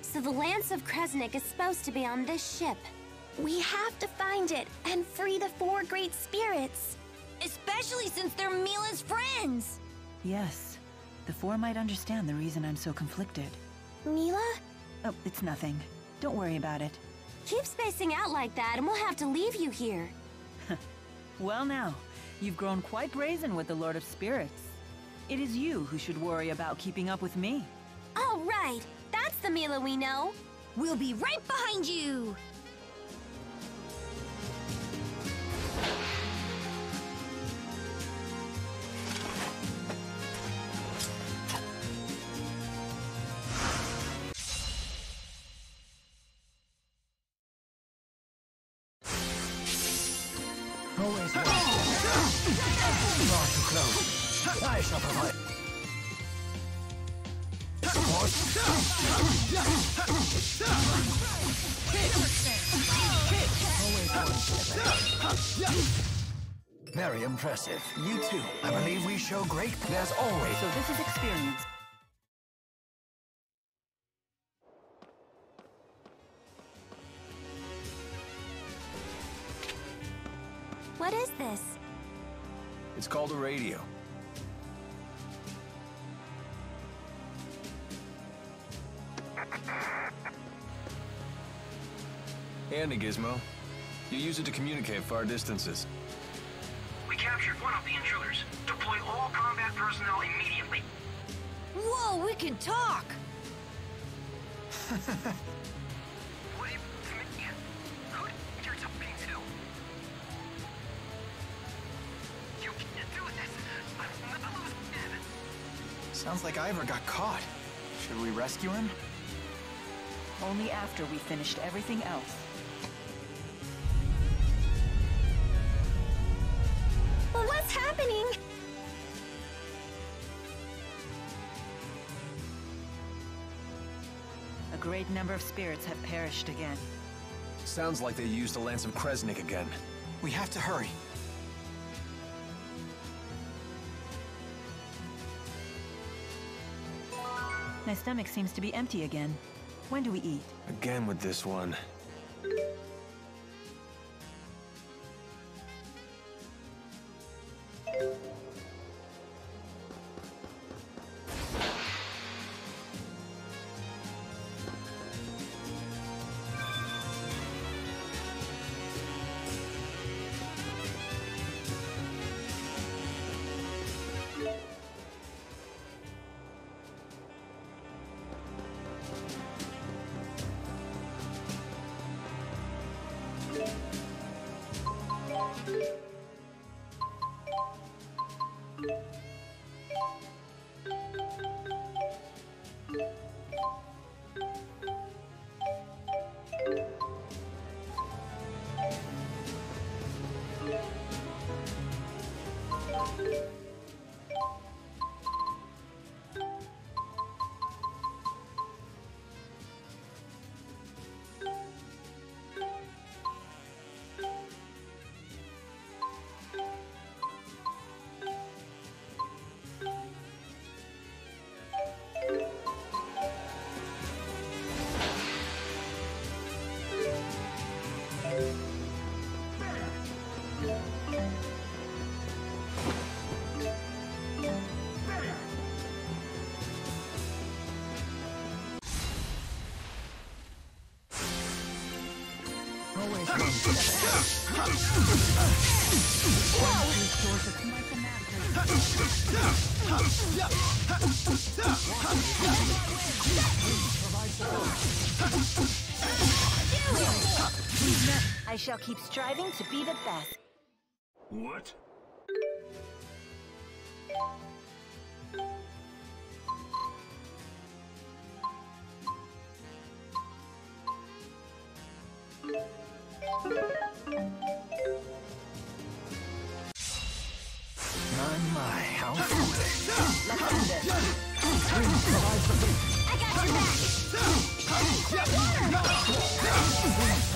So the Lance of Kresnik is supposed to be on this ship. We have to find it and free the four great spirits. Especially since they're Mila's friends! Yes. The four might understand the reason I'm so conflicted. Mila? Oh, it's nothing. Don't worry about it. Keep spacing out like that and we'll have to leave you here. Well now, you've grown quite brazen with the Lord of Spirits. It is you who should worry about keeping up with me. Oh, right. That's the Mila we know. We'll be right behind you! Always one far too close. I shall provide. Very impressive. You too. I believe we show great. There's always. So this is experience. What is this? It's called a radio. Handy, Gizmo. You use it to communicate far distances. We captured one of the intruders. Deploy all combat personnel immediately. Whoa, we can talk! What do you mean? Who you're talking to? You can't do this. I'm not losing. Sounds like Ivor got caught. Should we rescue him? Only after we finished everything else. What's happening? A great number of spirits have perished again. Sounds like they used the Lance of Kresnik again. We have to hurry. My stomach seems to be empty again. When do we eat? Again with this one. I shall keep striving to be the best. What? My, how foolish. Let's end this. I got your back!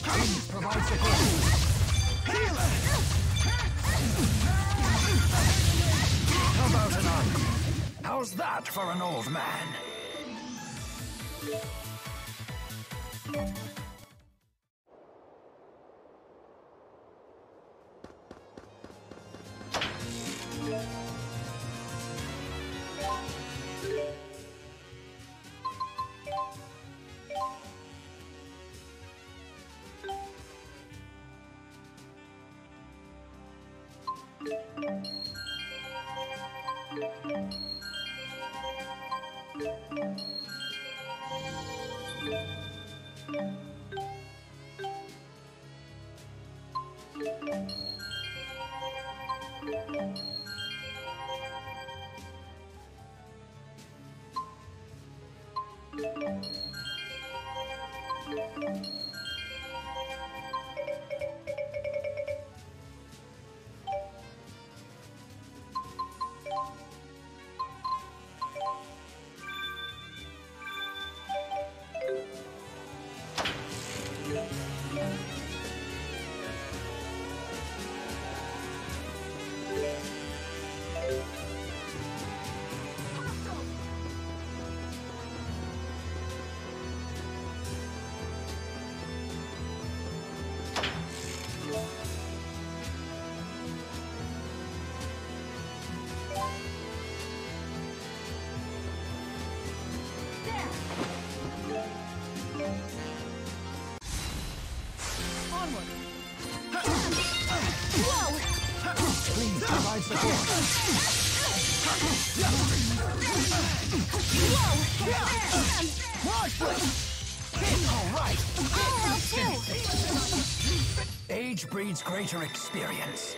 Please provide support. How about an arm? How's that for an old man? Please provide support. All right. I'll help too. Age breeds greater experience.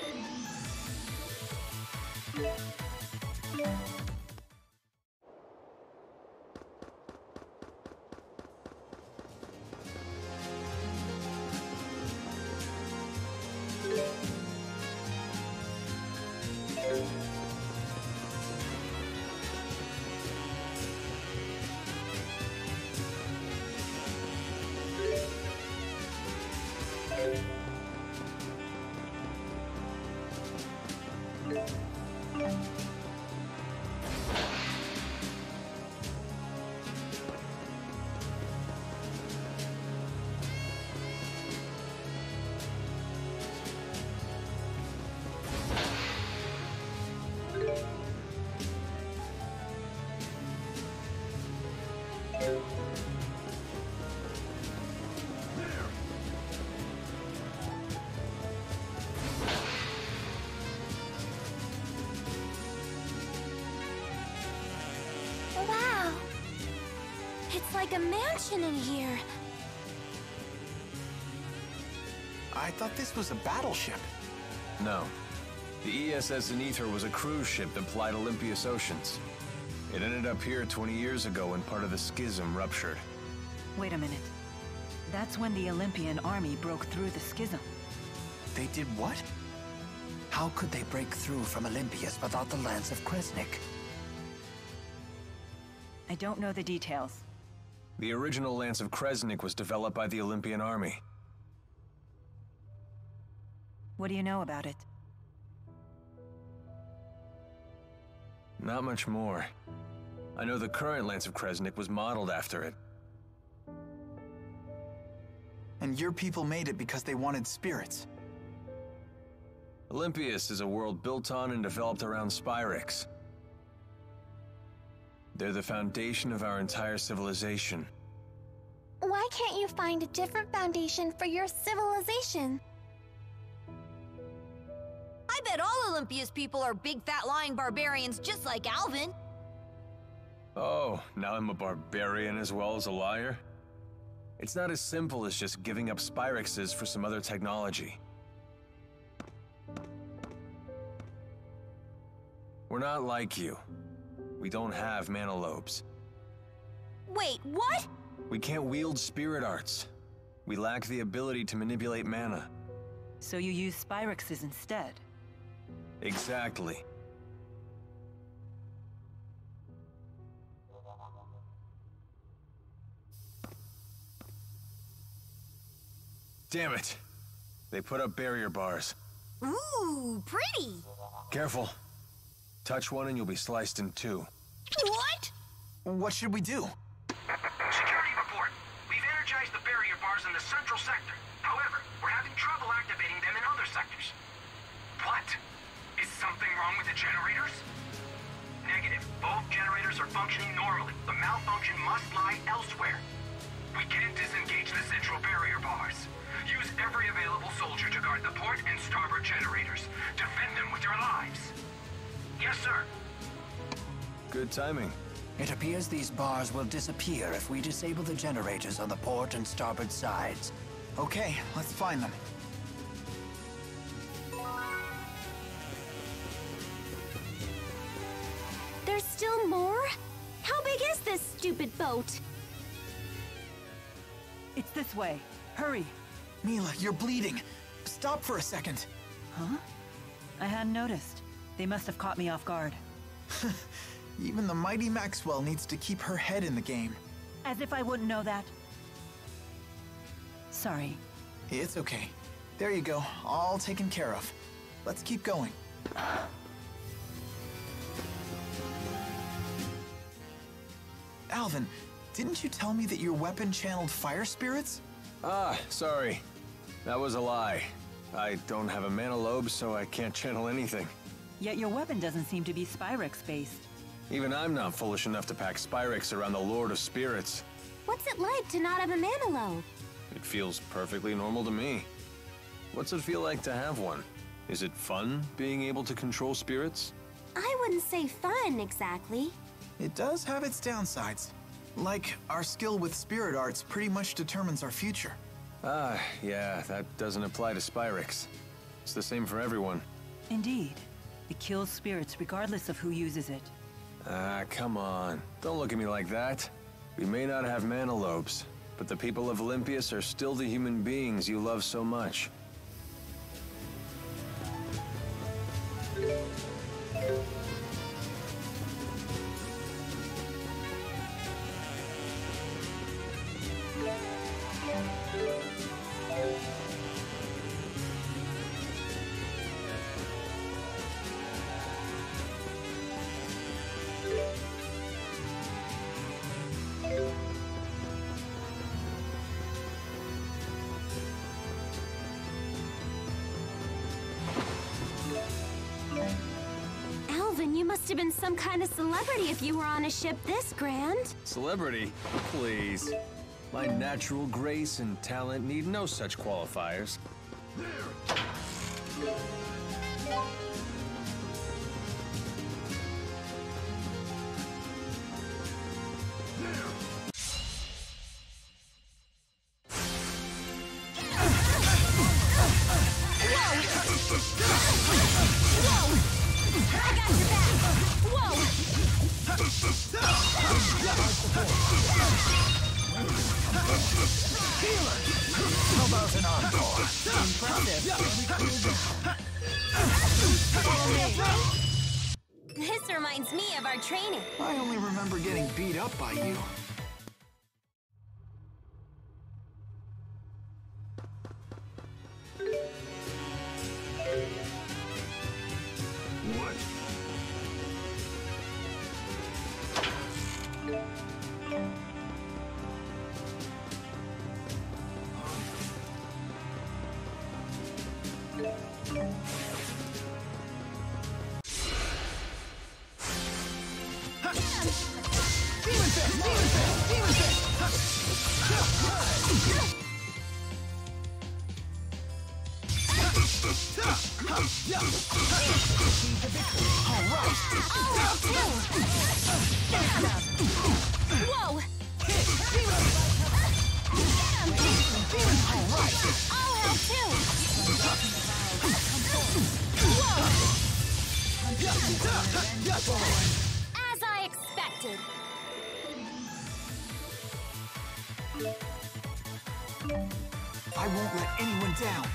Wow. It's like a mansion in here. I thought this was a battleship. No. The ESS Aether was a cruise ship that plied Olympia's oceans. It ended up here 20 years ago when part of the schism ruptured. Wait a minute. That's when the Olympian army broke through the schism. They did what? How could they break through from Olympias without the Lance of Kresnik? I don't know the details. The original Lance of Kresnik was developed by the Olympian army. What do you know about it? Not much more. I know the current Lance of Kresnik was modeled after it. And your people made it because they wanted spirits. Olympias is a world built on and developed around Spyrix. They're the foundation of our entire civilization. Why can't you find a different foundation for your civilization? I bet all Olympia's people are big fat lying barbarians just like Alvin. Oh, now I'm a barbarian as well as a liar? It's not as simple as just giving up Spyrixes for some other technology. We're not like you. We don't have mana lobes. Wait, what? We can't wield spirit arts. We lack the ability to manipulate mana. So you use Spyrixes instead? Exactly. Damn it. They put up barrier bars. Ooh, pretty. Careful. Touch one and you'll be sliced in two. What? What should we do? Security report. We've energized the barrier bars in the central sector. However, we're having trouble activating them in other sectors. What? Is something wrong with the generators? Negative. Both generators are functioning normally. The malfunction must lie elsewhere. We can't disengage the central barrier bars. Use every available soldier to guard the port and starboard generators. Defend them with your lives. Yes, sir. Good timing. It appears these bars will disappear if we disable the generators on the port and starboard sides. Okay, let's find them. There's still more? How big is this stupid boat? It's this way. Hurry. Mila, you're bleeding. Stop for a second. Huh? I hadn't noticed. They must have caught me off guard. Even the mighty Maxwell needs to keep her head in the game. As if I wouldn't know that. Sorry. It's okay. There you go, all taken care of. Let's keep going. Alvin, didn't you tell me that your weapon channeled fire spirits? Ah, sorry. That was a lie. I don't have a mana lobe, so I can't channel anything. Yet your weapon doesn't seem to be Spyrex-based. Even I'm not foolish enough to pack Spyrex around the Lord of Spirits. What's it like to not have a mana lobe? It feels perfectly normal to me. What's it feel like to have one? Is it fun being able to control spirits? I wouldn't say fun, exactly. It does have its downsides. Like, our skill with spirit arts pretty much determines our future. Ah, yeah, that doesn't apply to Spyrex. It's the same for everyone. Indeed. It kills spirits regardless of who uses it. Ah, come on. Don't look at me like that. We may not have mana lobes, but the people of Olympias are still the human beings you love so much. Alvin, you must have been some kind of celebrity if you were on a ship this grand. Celebrity? Please. My natural grace and talent need no such qualifiers. How about an encore? This reminds me of our training. I only remember getting beat up by you. What? Whoa! I'll help too! As I expected. I won't let anyone down.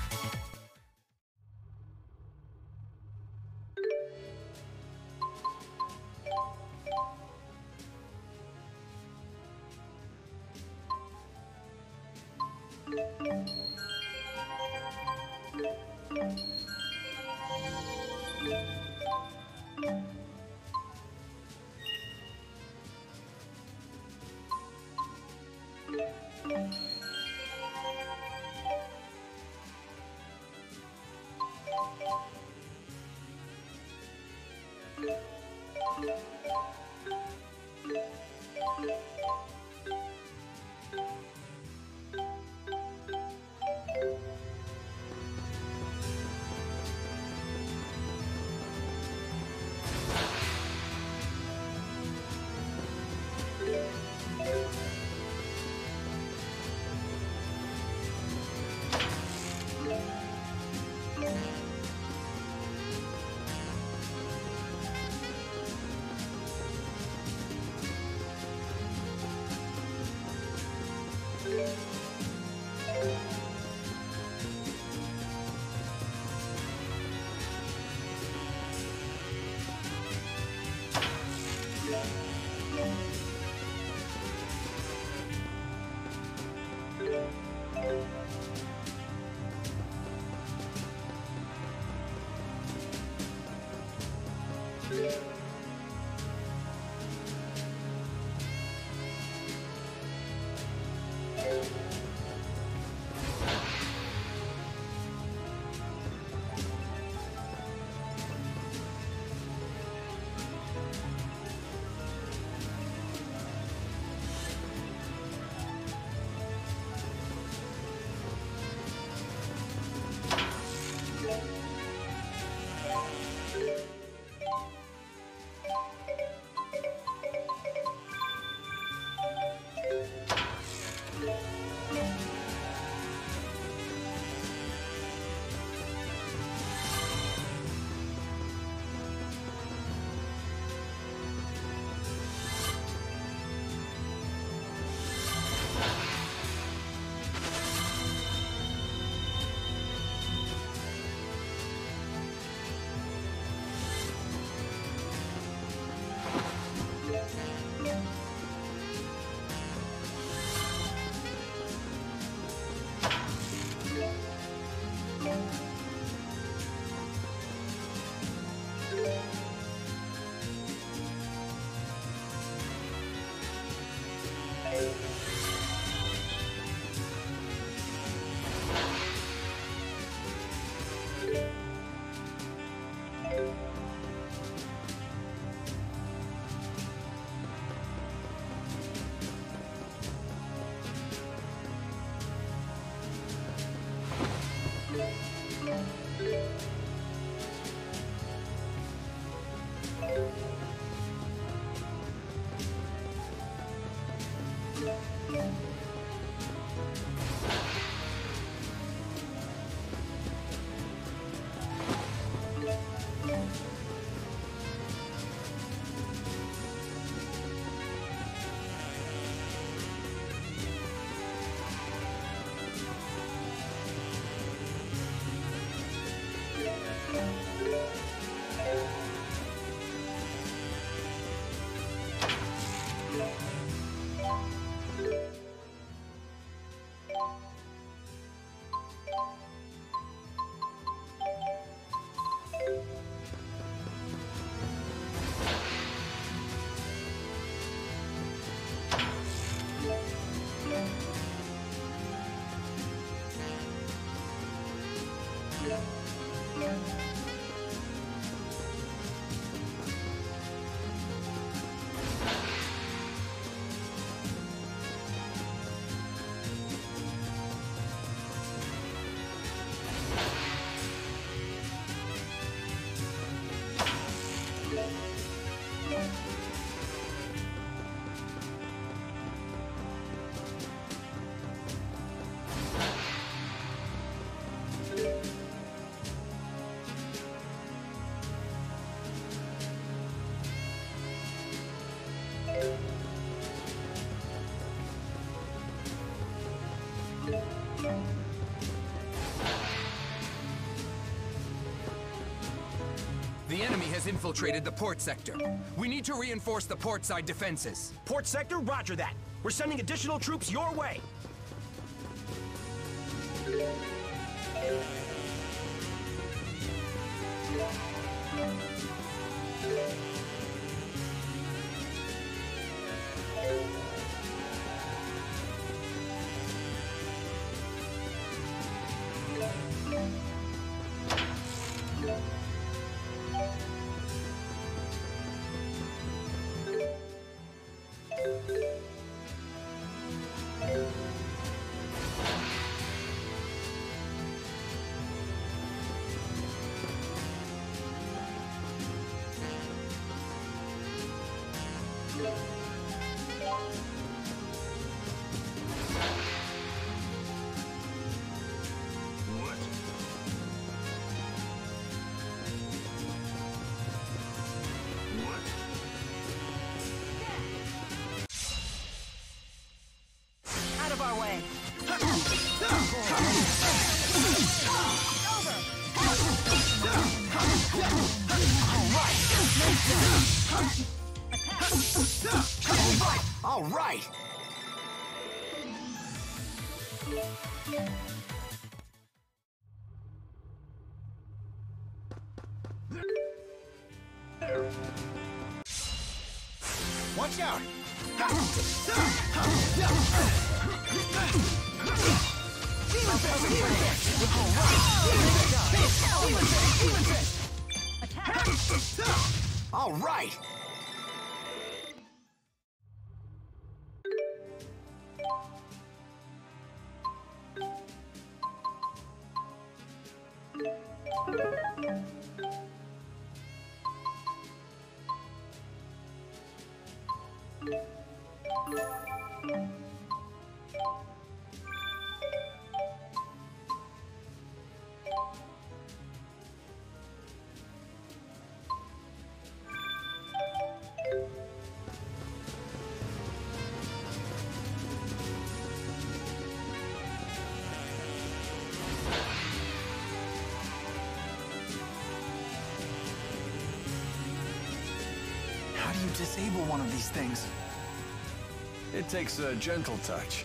The enemy has infiltrated the port sector. We need to reinforce the port side defenses. Port sector, roger that. We're sending additional troops your way. Out of our way. All right. Watch out! All right. How do you disable one of these things? It takes a gentle touch.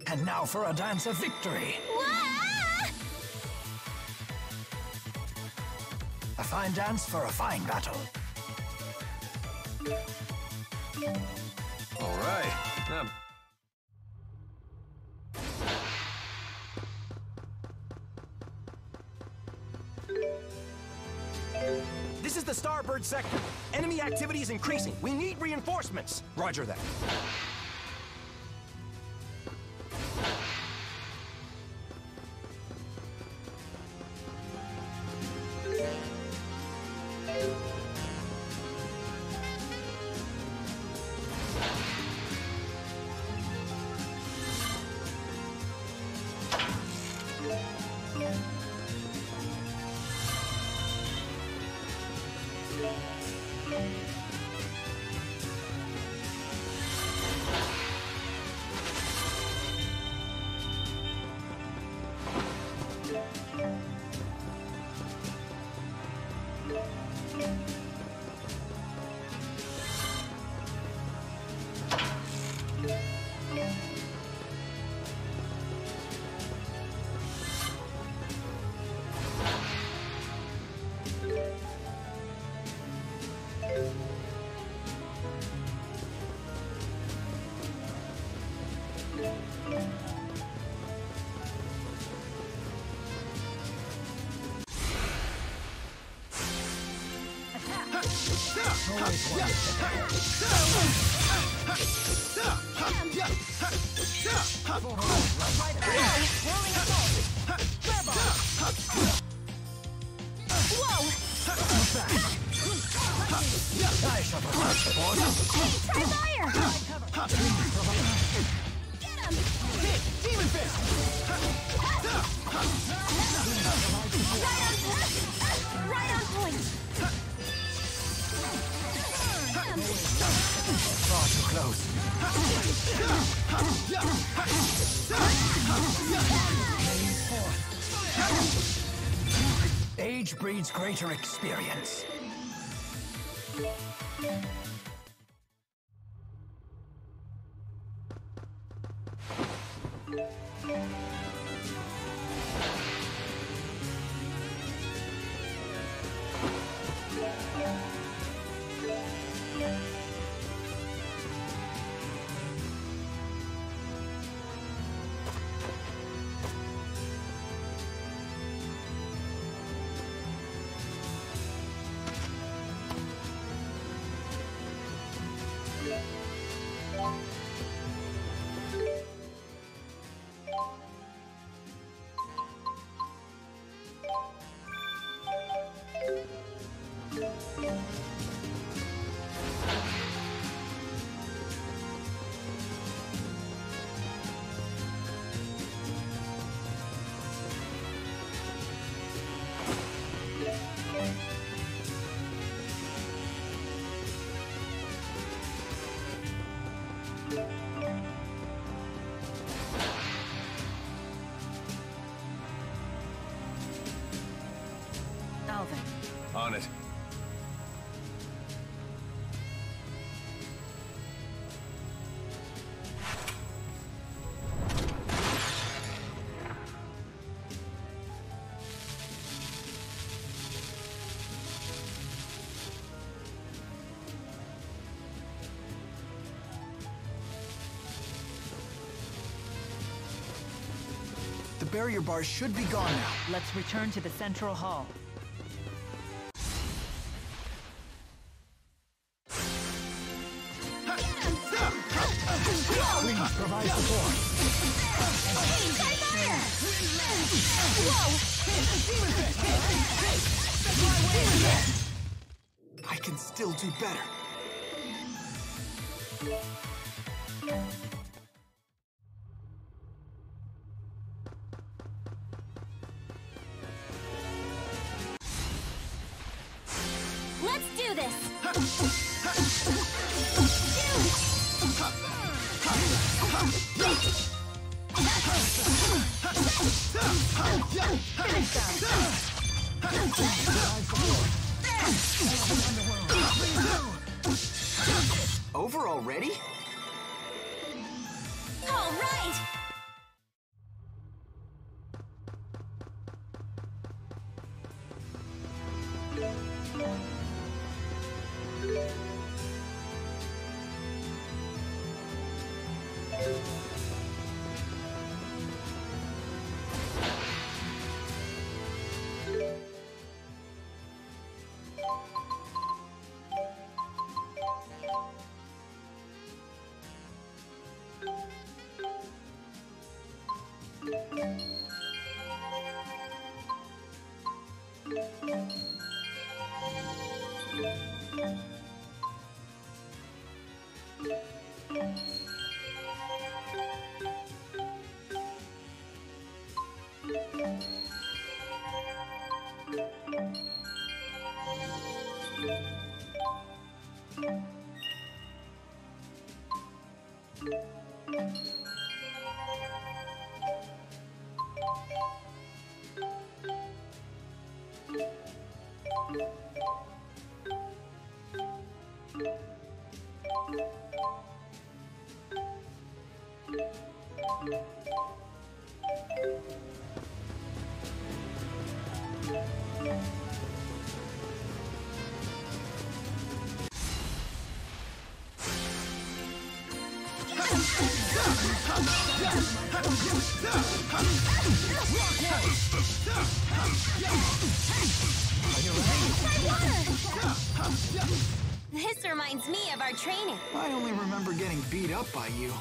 And now for a dance of victory. A fine dance for a fine battle. All right. This is the Starbird sector. Enemy activity is increasing. We need reinforcements. Roger that. Age breeds greater experience. On it. The barrier bars should be gone now. Let's return to the central hall. Please provide support. I can still do better. Let's do this! Over already? All right! This reminds me of our training. I only remember getting beat up by you.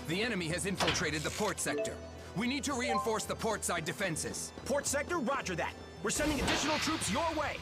The enemy has infiltrated the port sector. We need to reinforce the port side defenses. Port sector, roger that. We're sending additional troops your way.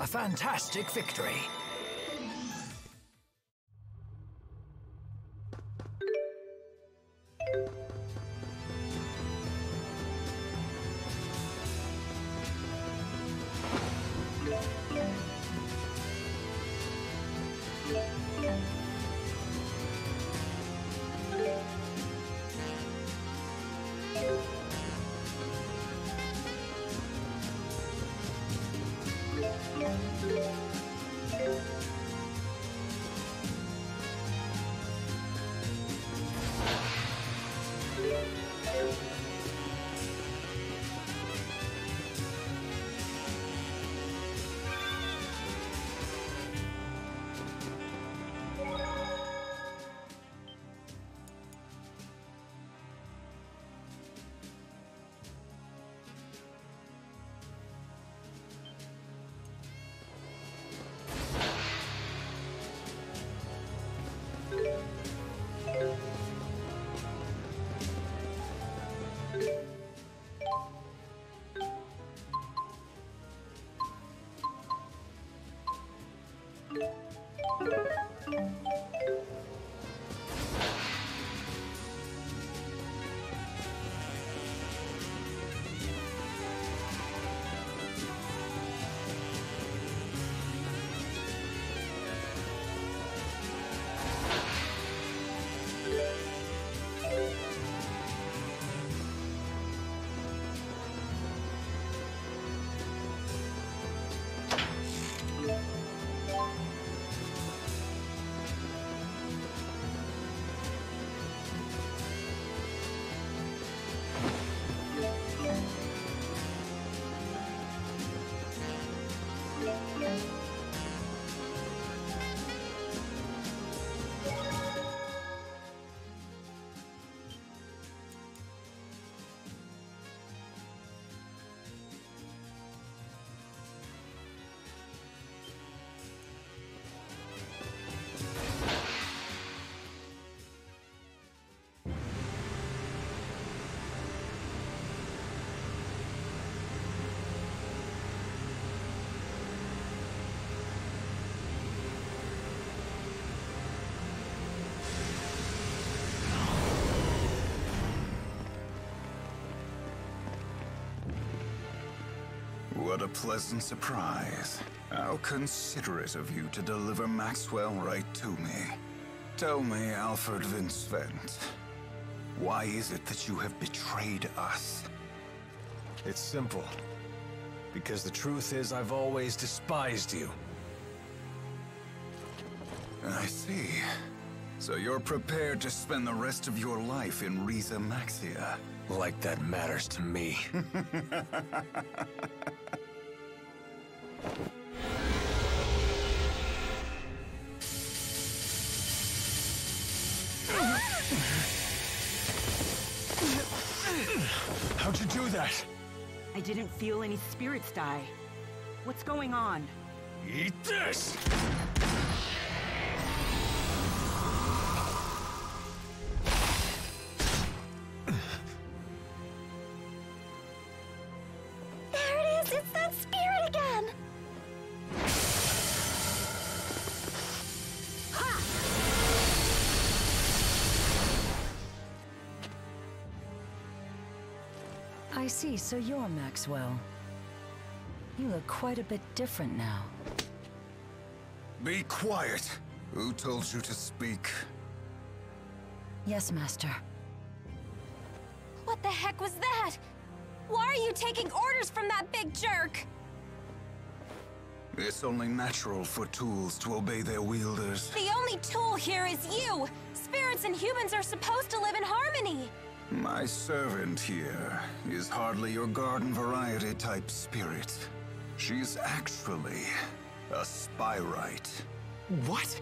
A fantastic victory. What a pleasant surprise. How considerate of you to deliver Maxwell right to me. Tell me, Alfred Vincent, why is it that you have betrayed us? It's simple. Because the truth is, I've always despised you. I see. So you're prepared to spend the rest of your life in Riza Maxia? Like that matters to me. How'd you do that? I didn't feel any spirits die. What's going on? Eat this! There it is! It's that spirit again! Ha! I see, so you're Maxwell. You look quite a bit different now. Be quiet! Who told you to speak? Yes, Master. What the heck was that? Why are you taking orders from that big jerk? It's only natural for tools to obey their wielders. The only tool here is you! Spirits and humans are supposed to live in harmony! My servant here is hardly your garden variety type spirit. She's actually a spyrite. What?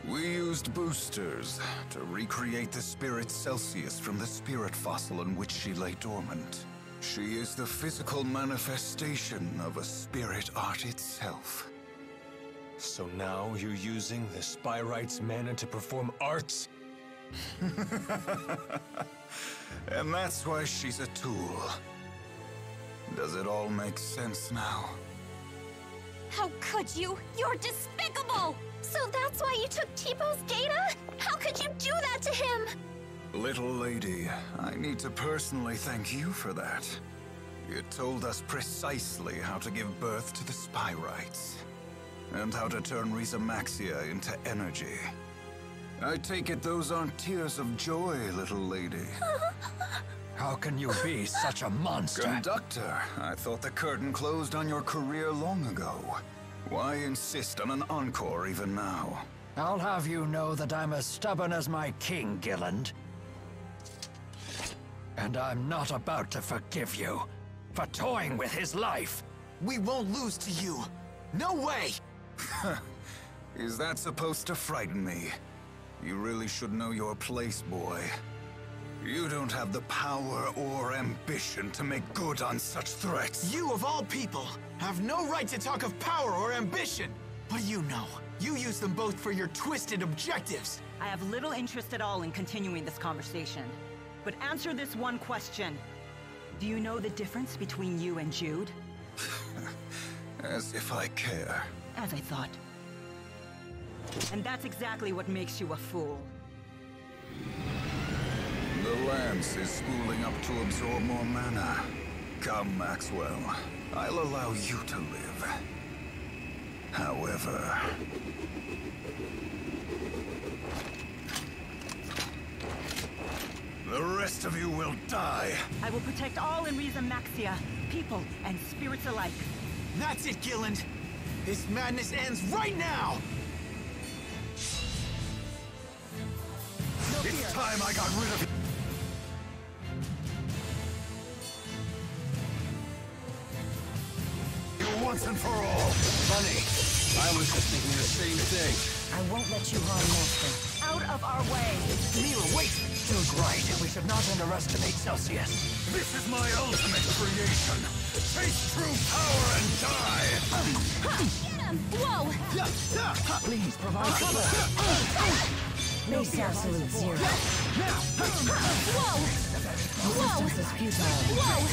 We used boosters to recreate the spirit Celsius from the spirit fossil in which she lay dormant. She is the physical manifestation of a spirit art itself. So now you're using the Spyrite's mana to perform arts? And that's why she's a tool. Does it all make sense now? How could you? You're despicable! So that's why you took Tipo data? How could you do that to him? Little lady, I need to personally thank you for that. You told us precisely how to give birth to the Spyrites, and how to turn Riza Maxia into energy. I take it those aren't tears of joy, little lady. How can you be such a monster? Conductor, I thought the curtain closed on your career long ago. Why insist on an encore even now? I'll have you know that I'm as stubborn as my king, Gilland. And I'm not about to forgive you for toying with his life. We won't lose to you. No way! Is that supposed to frighten me? You really should know your place, boy. You don't have the power or ambition to make good on such threats. You, of all people, have no right to talk of power or ambition. What do you know? You use them both for your twisted objectives. I have little interest at all in continuing this conversation. But answer this one question. Do you know the difference between you and Jude? As if I care. As I thought. And that's exactly what makes you a fool. The lance is spooling up to absorb more mana. Come, Maxwell. I'll allow you to live. However... the rest of you will die. I will protect all in Riza Maxia, people and spirits alike. That's it, Gilland. This madness ends right now! It's time I got rid of you once and for all. Funny. I was just thinking the same thing. I won't let you harm Master. Out of our way! Mila, wait! Jude's right. We should not underestimate Celsius. This is my ultimate creation. Taste true power and die! Get him! Whoa! Please provide support. Base absolute zero. Whoa! Resistance is futile. Whoa!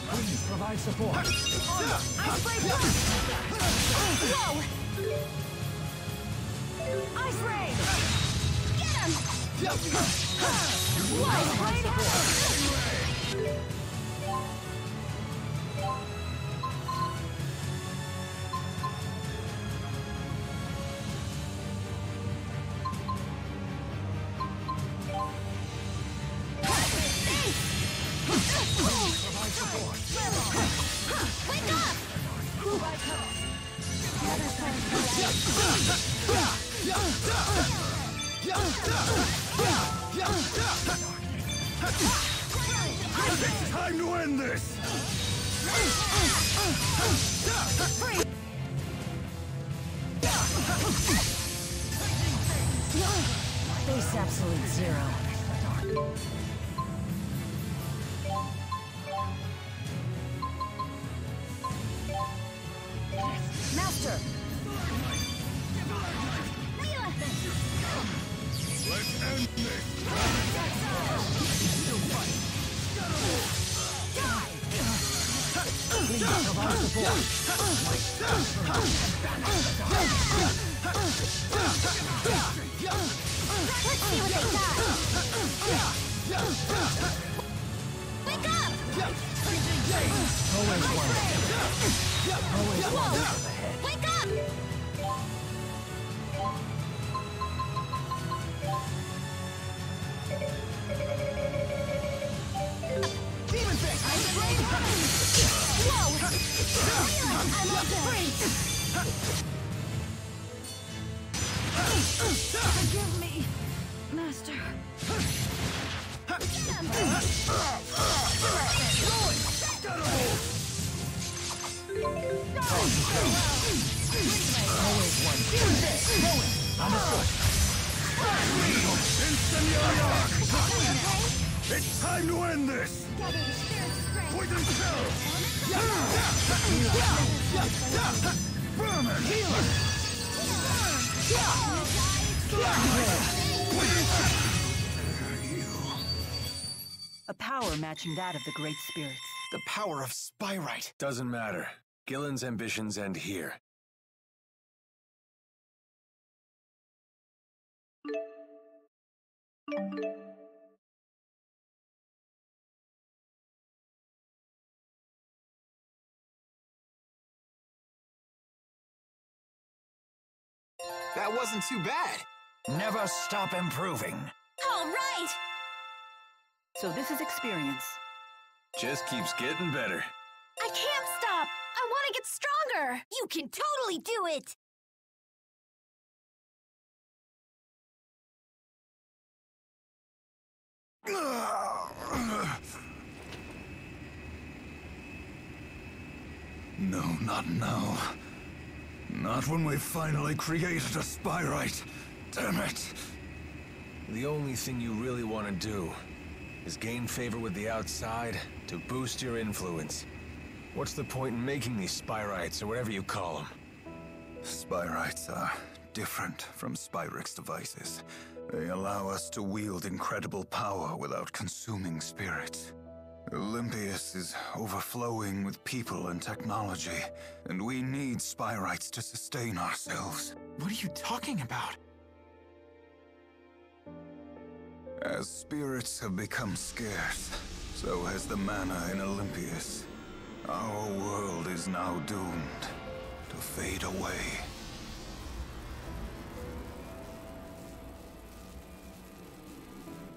Please Provide support. I spray blast! Whoa! Ice rain! Get him! Wake up! It's time to end this! Face absolute zero. Master! Let's end this! Let's see what they got. Wake up! Always one. Always one. Wake up! Demon Fist! Whoa! I'm on freeze! Forgive me, Master. Always one. Understood. It's time to end this! Poison cell! Vermin! A power matching that of the Great Spirits. The power of Spyrite. Doesn't matter. Gillen's ambitions end here. That wasn't too bad. Never stop improving. All right! So this is experience. Just keeps getting better. I can't stop! I want to get stronger! You can totally do it! No, not now. Not when we've finally created a Spyrite. Damn it. The only thing you really want to do is gain favor with the outside to boost your influence. What's the point in making these Spyrites, or whatever you call them? Spyrites are different from Spyrix devices. They allow us to wield incredible power without consuming spirits. Olympius is overflowing with people and technology, and we need Spyrites to sustain ourselves. What are you talking about? As spirits have become scarce, so has the mana in Olympius. Our world is now doomed to fade away.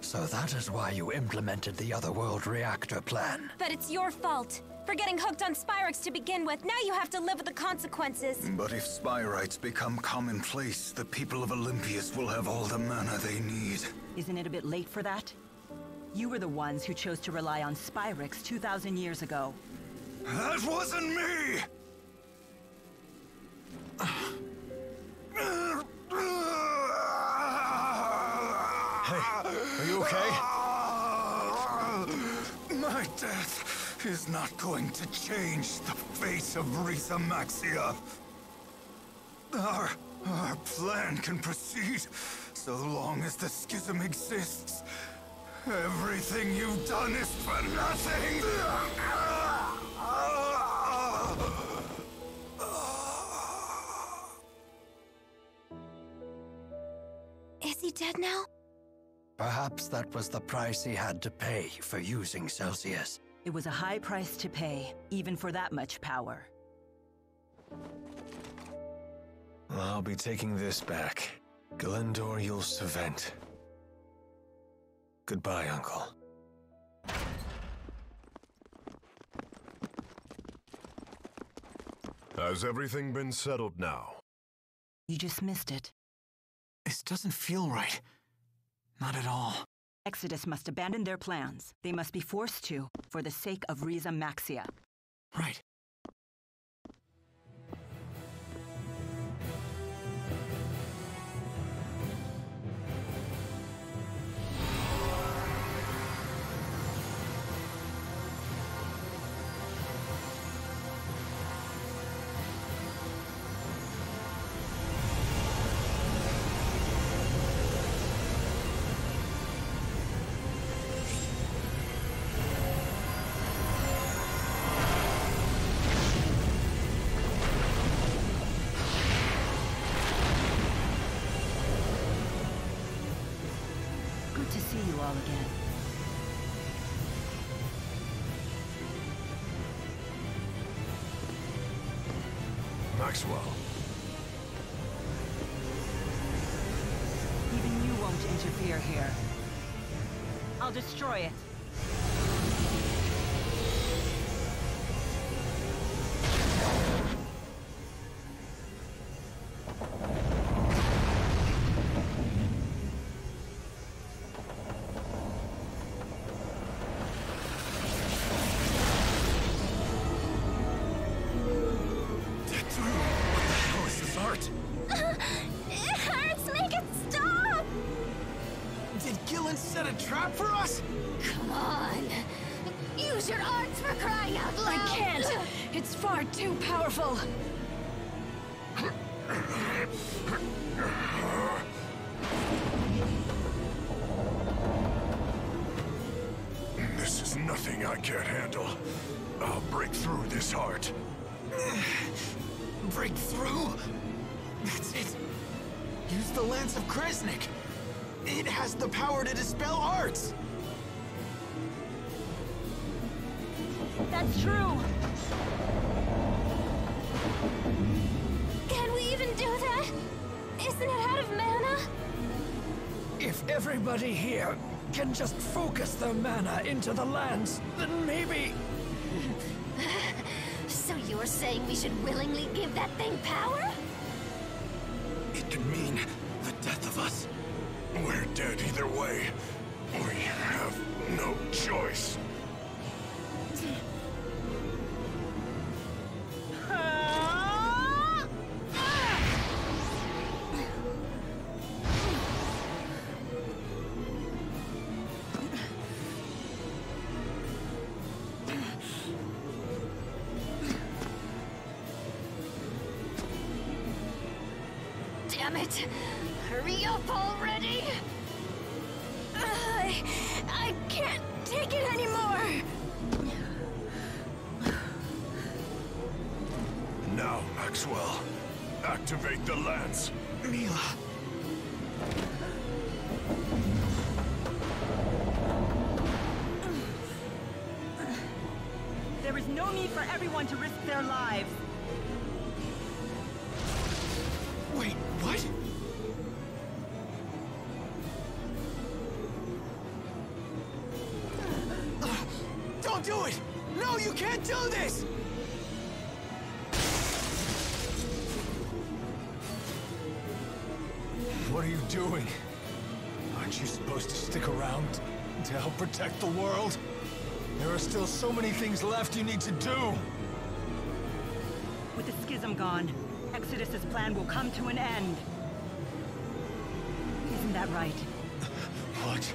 So that is why you implemented the Otherworld reactor plan. But it's your fault. For getting hooked on Spyrix to begin with, now you have to live with the consequences. But if Spyrites become commonplace, the people of Olympius will have all the mana they need. Isn't it a bit late for that? You were the ones who chose to rely on Spyrix 2,000 years ago. That wasn't me! Are you okay? My death is not going to change the fate of Risa Maxia. Our plan can proceed so long as the schism exists. Everything you've done is for nothing. dead now? Perhaps that was the price he had to pay for using Celsius. It was a high price to pay, even for that much power. I'll be taking this back. Galendor Yul Savent. Goodbye, Uncle. Has everything been settled now? You just missed it. This doesn't feel right. Not at all. Exodus must abandon their plans. They must be forced to, for the sake of Riza Maxia. Right. Good to see you all again. Maxwell. Even you won't interfere here. I'll destroy it. It hurts! Make it stop! Did Gillen set a trap for us? Come on! Use your arts for crying out loud! I can't! It's far too powerful! This is nothing I can't handle. I'll break through this heart. Break through? That's it. Use the Lance of Kresnik. It has the power to dispel arts. That's true! Can we even do that? Isn't it out of mana? If everybody here can just focus their mana into the lance, then maybe... So you're saying we should willingly give that thing power? It could mean the death of us. We're dead either way. We have no choice. Damn it! Hurry up already! I can't take it anymore! Now, Maxwell, activate the lance. Mila. There is no need for everyone to risk their lives. Wait, what? Don't do it! No, you can't do this! What are you doing? Aren't you supposed to stick around to help protect the world? There are still so many things left you need to do! With the schism gone, Exodus's plan will come to an end. Isn't that right? What?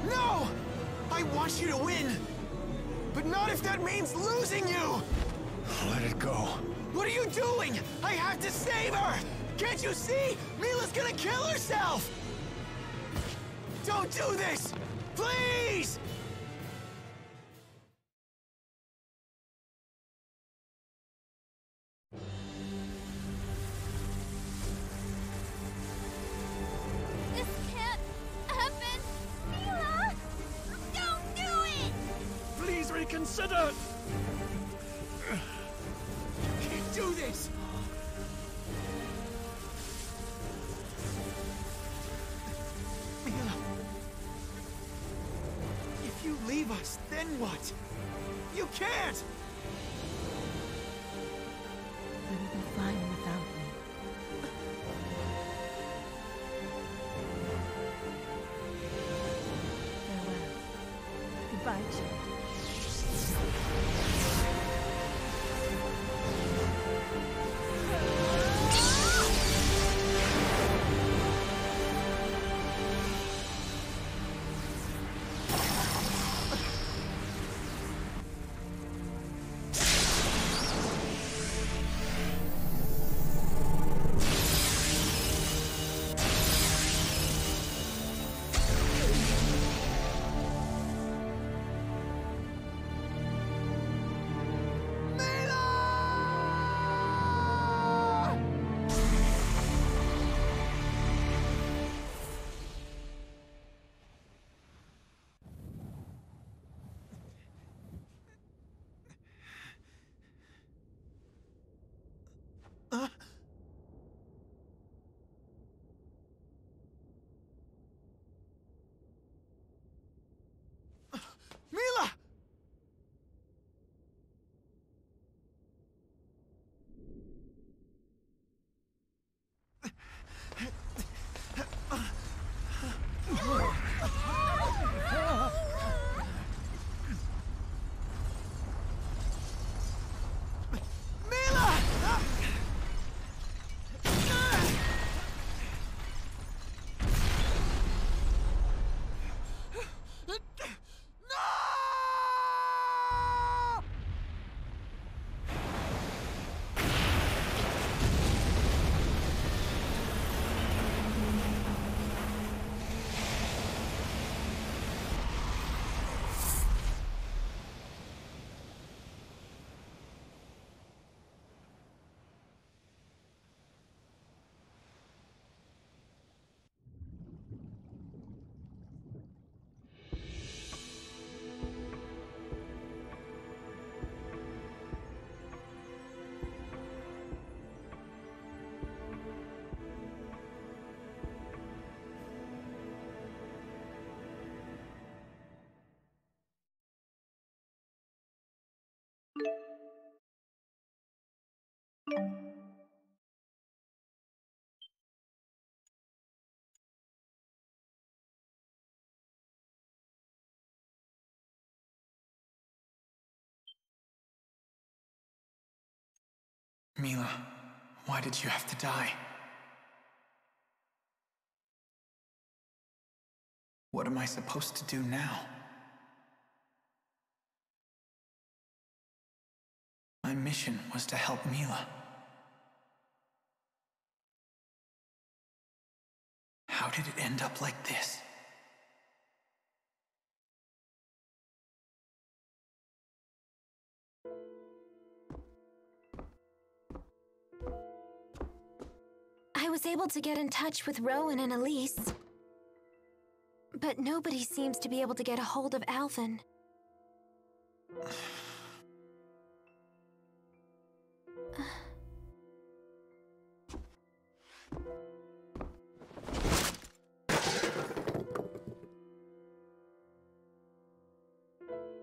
No! I want you to win! But not if that means losing you! Let it go. What are you doing? I have to save her! Can't you see? Mila's gonna kill herself! Don't do this! Please! This can't happen! Mila! Don't do it! Please reconsider! You can't do this! Mila... If you leave us, then what? You can't! You will be fine without me. Farewell. Goodbye, Jude. Mila! Mila, why did you have to die? What am I supposed to do now? My mission was to help Mila. How did it end up like this? I was able to get in touch with Rowan and Elise, but nobody seems to be able to get a hold of Alvin.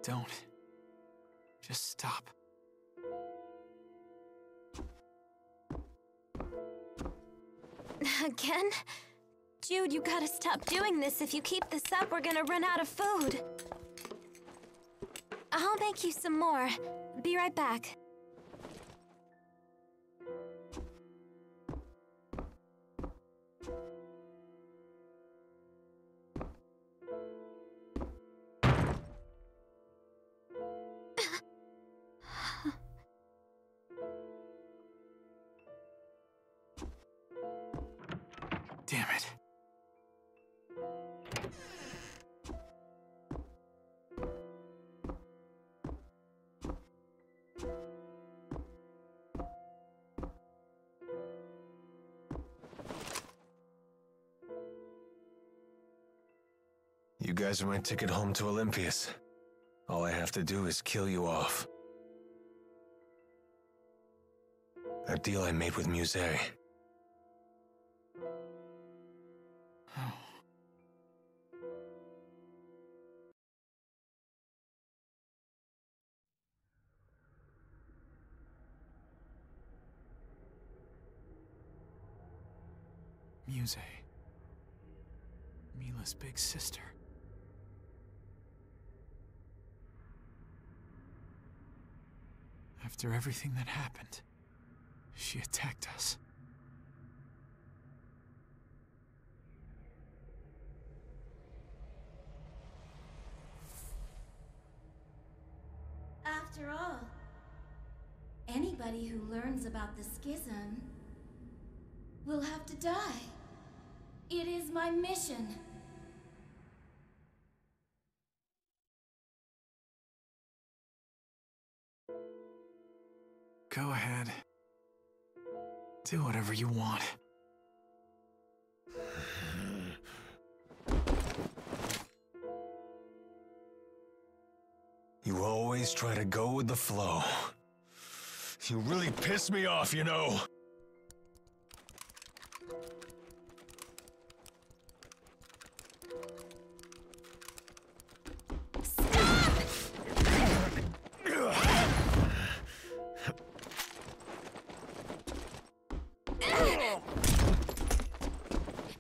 Don't. Just stop. Again? Jude, you gotta stop doing this. If you keep this up, we're gonna run out of food. I'll make you some more. Be right back. Damn it. guys are my ticket home to Olympias. All I have to do is kill you off. That deal I made with Muse. Muse. Mila's big sister. After everything that happened, she attacked us. After all, anybody who learns about the schism will have to die. It is my mission. Go ahead. Do whatever you want. You always try to go with the flow. You really piss me off, you know.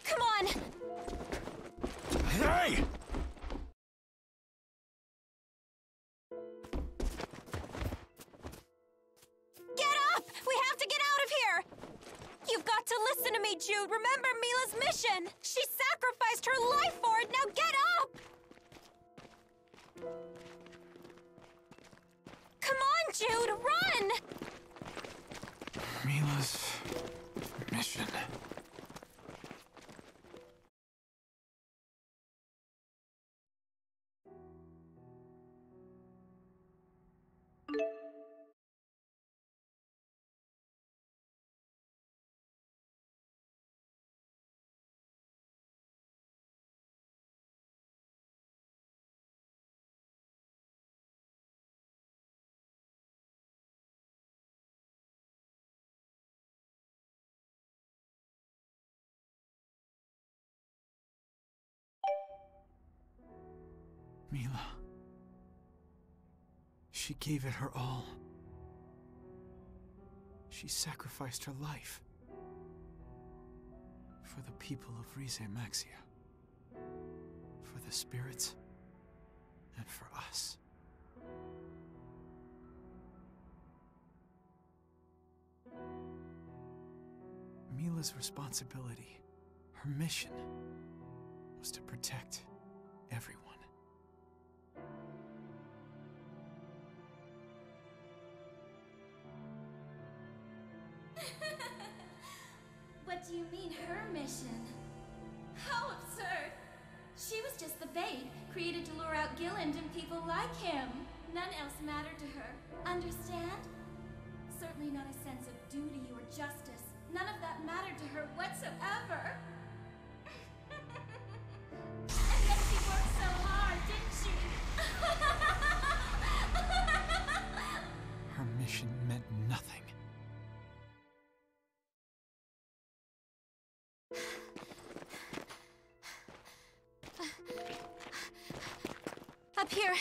Come on! Hey! Get up! We have to get out of here! You've got to listen to me, Jude. Remember Mila's mission! She sacrificed her life for it! Now get up! Come on, Jude! Run! Mila's mission. Mila. She gave it her all. She sacrificed her life. For the people of Rize Maxia. For the spirits. And for us. Mila's responsibility, her mission, was to protect everyone. What do you mean, her mission? How absurd! She was just the bait, created to lure out Gilland and people like him. None else mattered to her. Understand? Certainly not a sense of duty or justice. None of that mattered to her whatsoever. And yet she worked so hard, didn't she? Her mission meant nothing. Up here.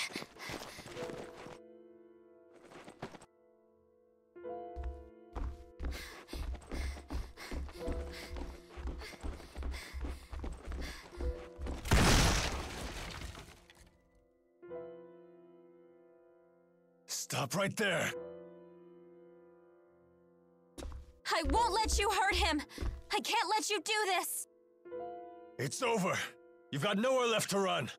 Stop right there. I won't let you hurt him. I can't let you do this. It's over. You've got nowhere left to run.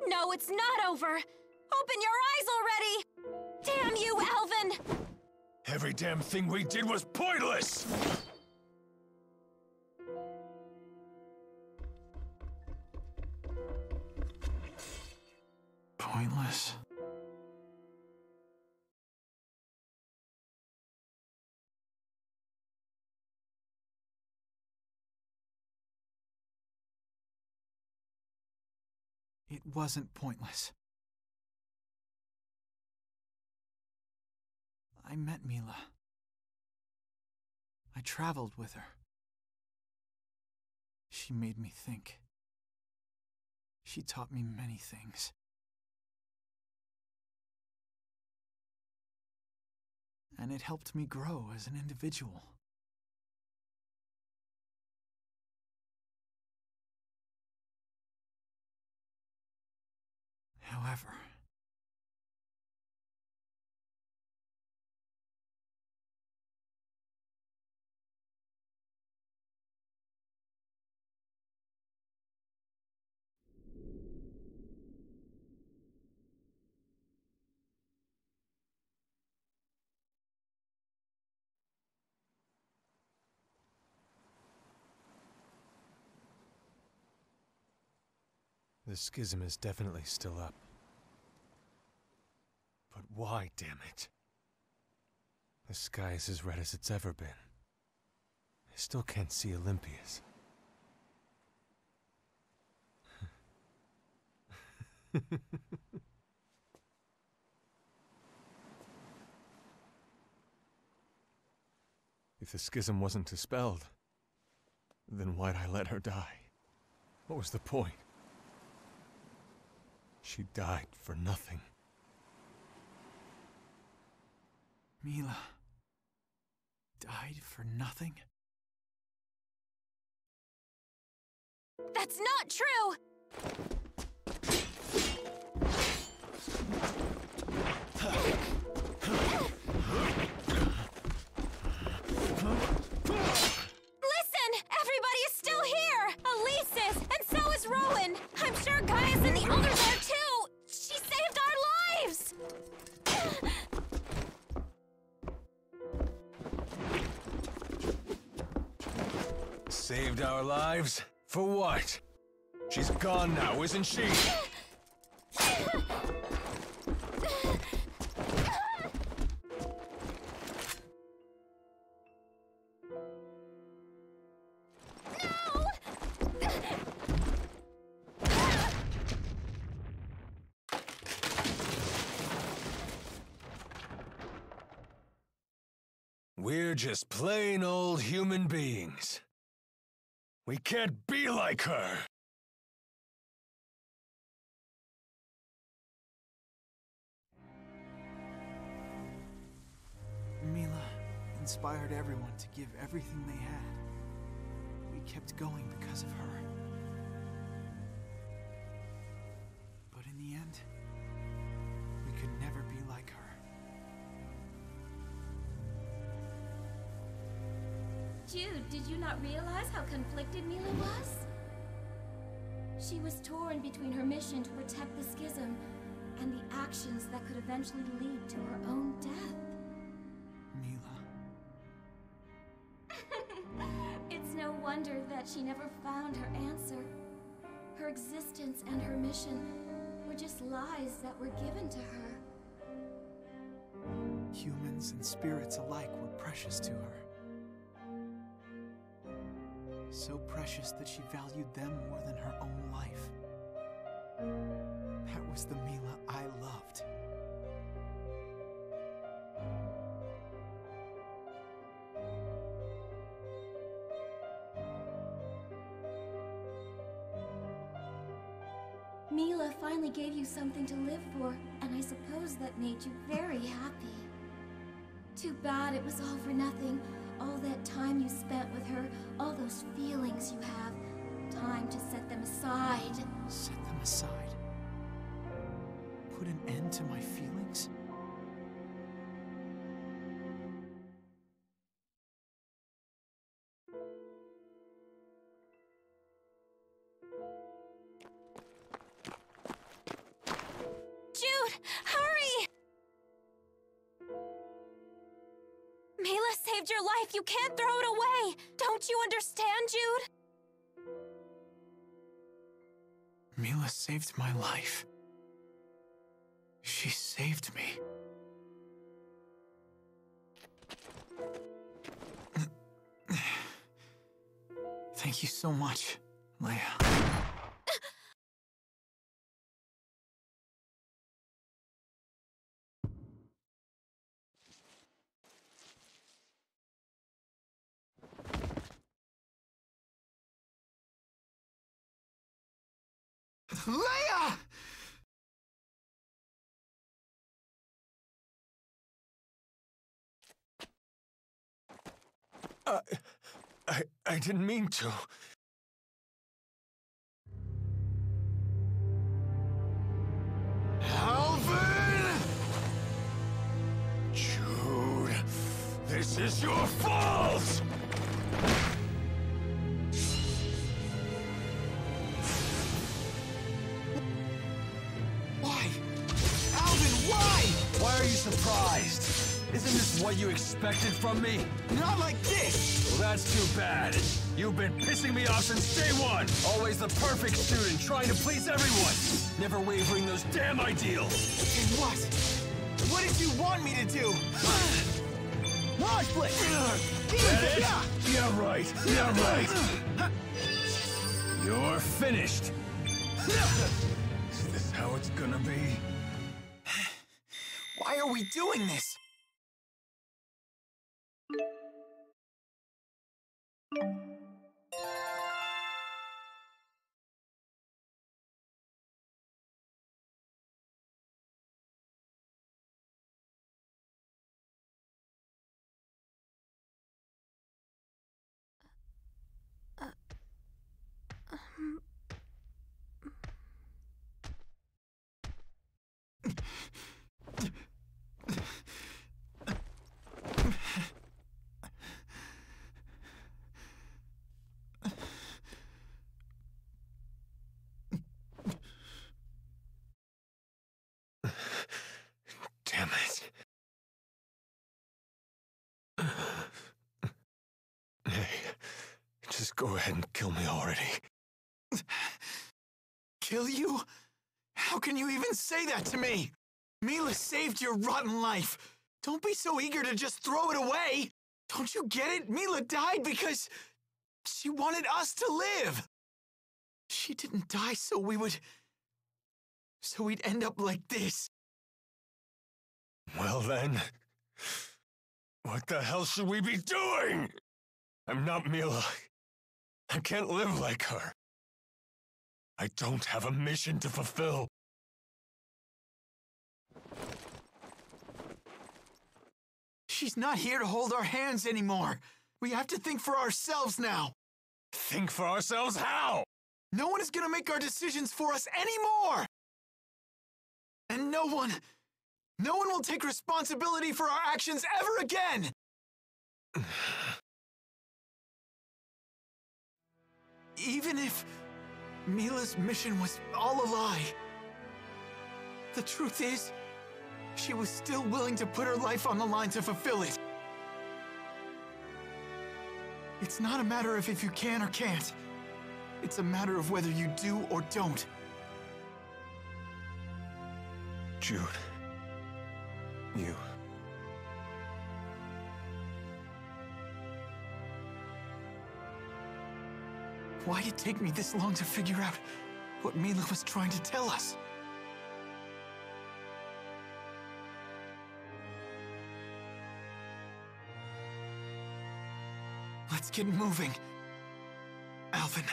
No, it's not over. Open your eyes already. Damn you, Alvin. Every damn thing we did was pointless! Pointless? It wasn't pointless. I met Mila. I traveled with her. She made me think. She taught me many things. And it helped me grow as an individual. However, The schism is definitely still up. But why, damn it? The sky is as red as it's ever been. I still can't see Olympias. If the schism wasn't dispelled, then why'd I let her die? What was the point? She died for nothing. Mila died for nothing? That's not true! Listen! Everybody is still here! Elise is, and so is Rowan! I'm sure Gaius and the others are too! She saved our lives! Saved our lives? For what? She's gone now, isn't she? We're just plain old human beings. We can't be like her! Mila inspired everyone to give everything they had. We kept going because of her. But in the end, we could never be like her. Jude, did you not realize how conflicted Mila was? She was torn between her mission to protect the schism and the actions that could eventually lead to her own death. Mila. It's no wonder that she never found her answer. Her existence and her mission were just lies that were given to her. Humans and spirits alike were precious to her. So precious that she valued them more than her own life. That was the Mila I loved. Mila finally gave you something to live for, and I suppose that made you very happy. Too bad it was all for nothing. All that time you spent with her, all those feelings you have. Time to set them aside. Set them aside? Put an end to my feelings? Jude, hurry! Mila saved your life. You can't throw it away. Don't you understand, Jude? Mila saved my life. She saved me. Thank you so much, Leia. Leia! I didn't mean to. Alvin! Jude, this is your fault! Why? Alvin, why? Why are you surprised? Isn't this what you expected from me? Not like this! Well, that's too bad. You've been pissing me off since day one! Always the perfect student, trying to please everyone! Never wavering those damn ideals! And what? What did you want me to do? Raj Blitz! Yeah, right. Yeah, right. You're finished. Is this how it's gonna be? Why are we doing this? Damn it. Hey, just go ahead and kill me already. Kill you? How can you even say that to me? Mila saved your rotten life. Don't be so eager to just throw it away. Don't you get it? Mila died because she wanted us to live. She didn't die so we'd end up like this. Well then, what the hell should we be doing? I'm not Mila. I can't live like her. I don't have a mission to fulfill. She's not here to hold our hands anymore. We have to think for ourselves now. Think for ourselves how? No one is gonna make our decisions for us anymore! And no one will take responsibility for our actions ever again! Even if Mila's mission was all a lie, the truth is, she was still willing to put her life on the line to fulfill it. It's not a matter of if you can or can't. It's a matter of whether you do or don't. Jude. You. Why'd it take me this long to figure out what Mila was trying to tell us? Let's get moving. Alvin.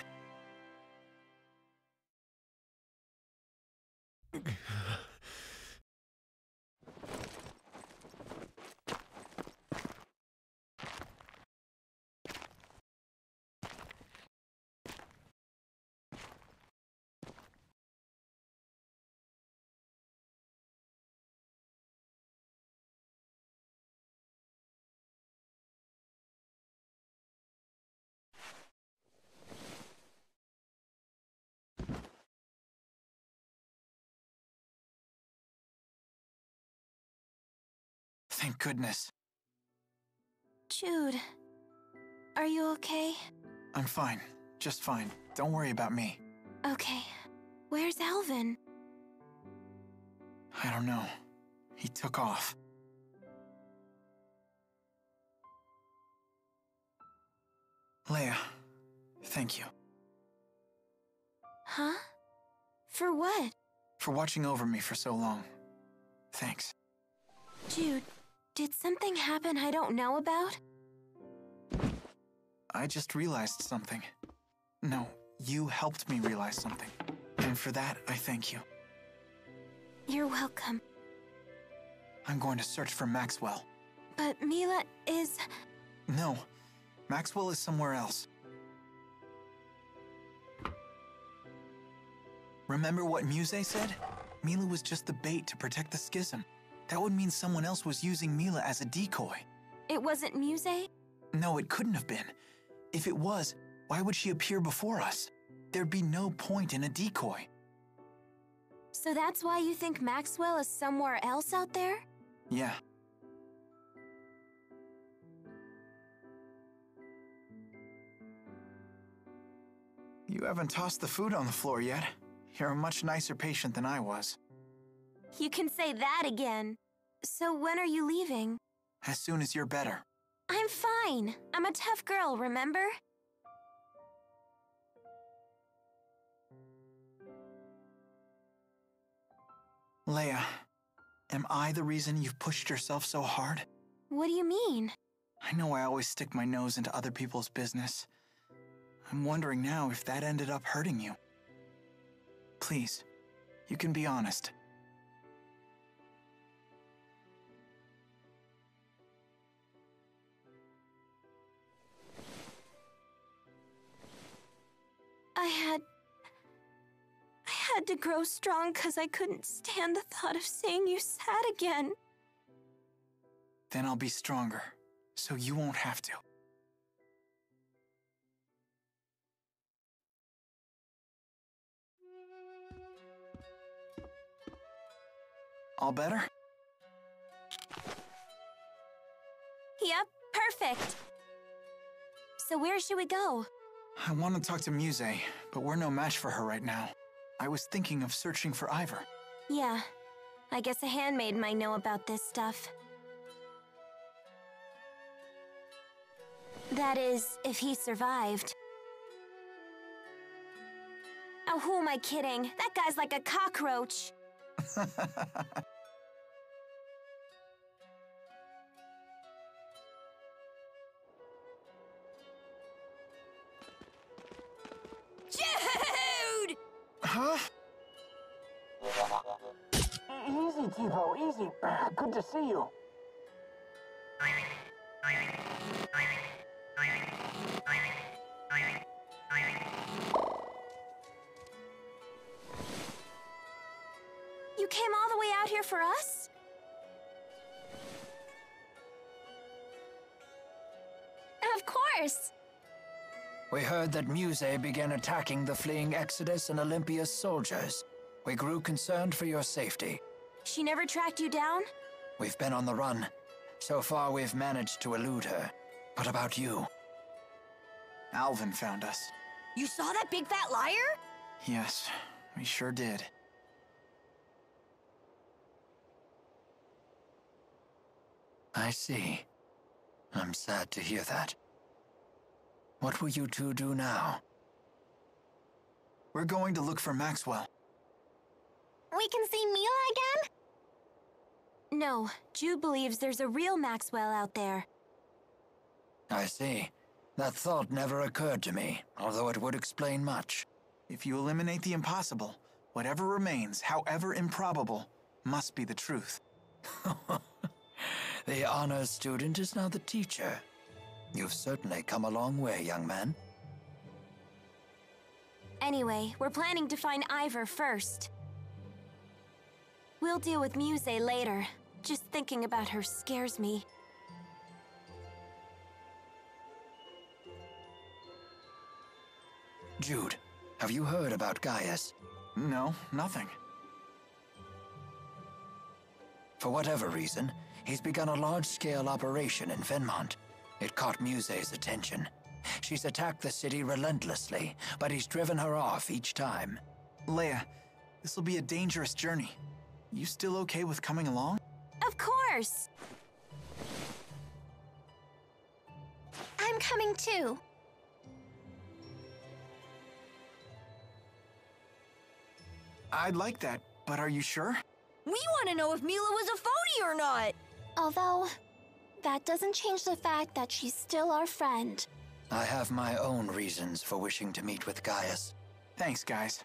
Thank goodness. Jude, are you okay? I'm fine. Just fine. Don't worry about me. Okay. Where's Alvin? I don't know. He took off. Leia, thank you. Huh? For what? For watching over me for so long. Thanks. Jude, did something happen I don't know about? I just realized something. No, you helped me realize something. And And for that, I thank you. You're welcome. I'm going to search for Maxwell. But Mila is... No, Maxwell is somewhere else. Remember what Muse said? Mila was just the bait to protect the schism. That would mean someone else was using Mila as a decoy. It wasn't Muse? No, it couldn't have been. If it was, why would she appear before us? There'd be no point in a decoy. So that's why you think Maxwell is somewhere else out there? Yeah. You haven't tossed the food on the floor yet. You're a much nicer patient than I was. You can say that again. So when are you leaving? As soon as you're better. I'm fine. I'm a tough girl, remember? Leia, am I the reason you've pushed yourself so hard? What do you mean? I know I always stick my nose into other people's business. I'm wondering now if that ended up hurting you. Please, you can be honest. I had to grow strong because I couldn't stand the thought of seeing you sad again. Then I'll be stronger, so you won't have to. All better? Yep, perfect. So where should we go? I want to talk to Muse, but we're no match for her right now. I was thinking of searching for Ivor. Yeah, I guess a handmaid might know about this stuff. That is, if he survived. Oh, who am I kidding? That guy's like a cockroach. Jude! Huh? Easy, T-Bo, easy. Good to see you. You came all the way out here for us? Of course. We heard that Muse began attacking the fleeing Exodus and Olympia's soldiers. We grew concerned for your safety. She never tracked you down? We've been on the run. So far, we've managed to elude her. What about you? Alvin found us. You saw that big fat liar? Yes, we sure did. I see. I'm sad to hear that. What will you two do now? We're going to look for Maxwell. We can see Mila again? No, Jude believes there's a real Maxwell out there. I see. That thought never occurred to me, although it would explain much. If you eliminate the impossible, whatever remains, however improbable, must be the truth. The honors student is now the teacher. You've certainly come a long way, young man. Anyway, we're planning to find Ivor first. We'll deal with Muse later. Just thinking about her scares me. Jude, have you heard about Gaius? No, nothing. For whatever reason, he's begun a large-scale operation in Fenmont. It caught Muse's attention. She's attacked the city relentlessly, but he's driven her off each time. Leia, this'll be a dangerous journey. You still okay with coming along? Of course! I'm coming too. I'd like that, but are you sure? We want to know if Mila was a phony or not! Although, that doesn't change the fact that she's still our friend. I have my own reasons for wishing to meet with Gaius. Thanks, guys.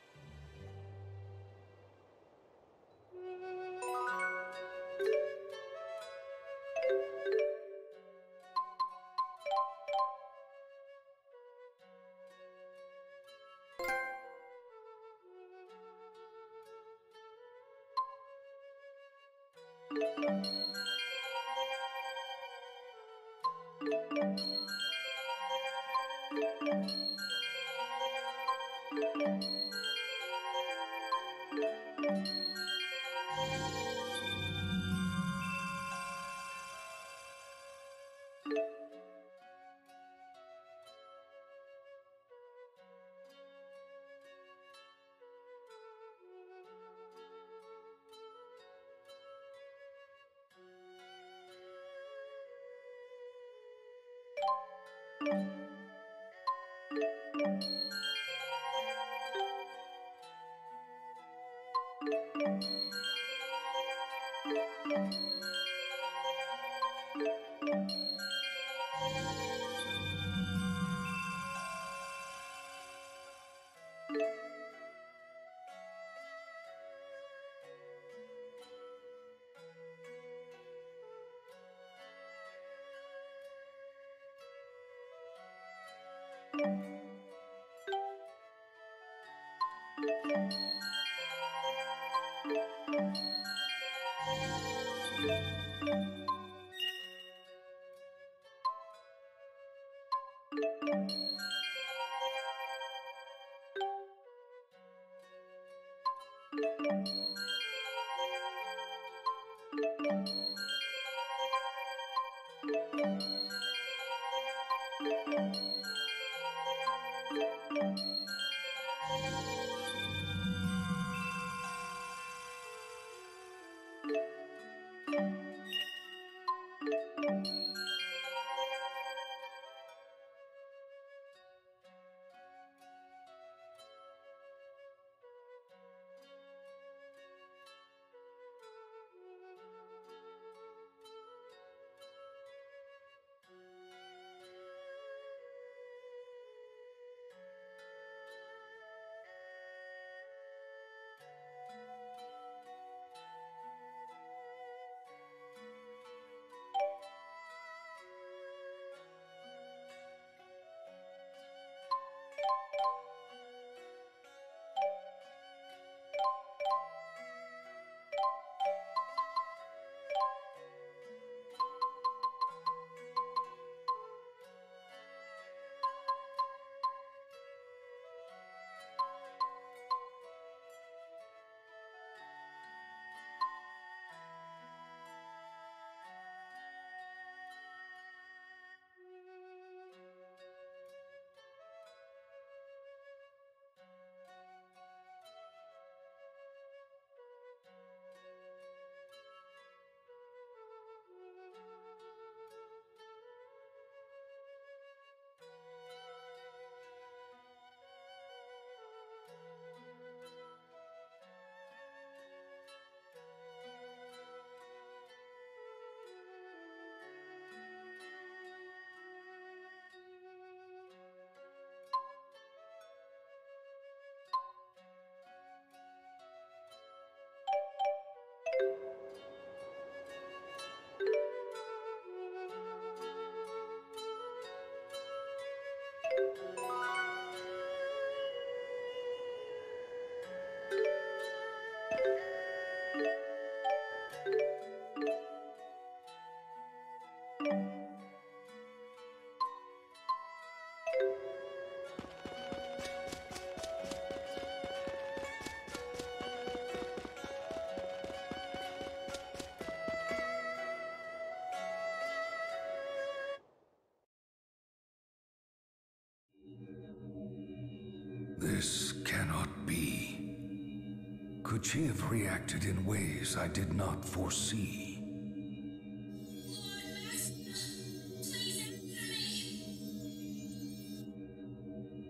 This cannot be. Could she have reacted in ways I did not foresee?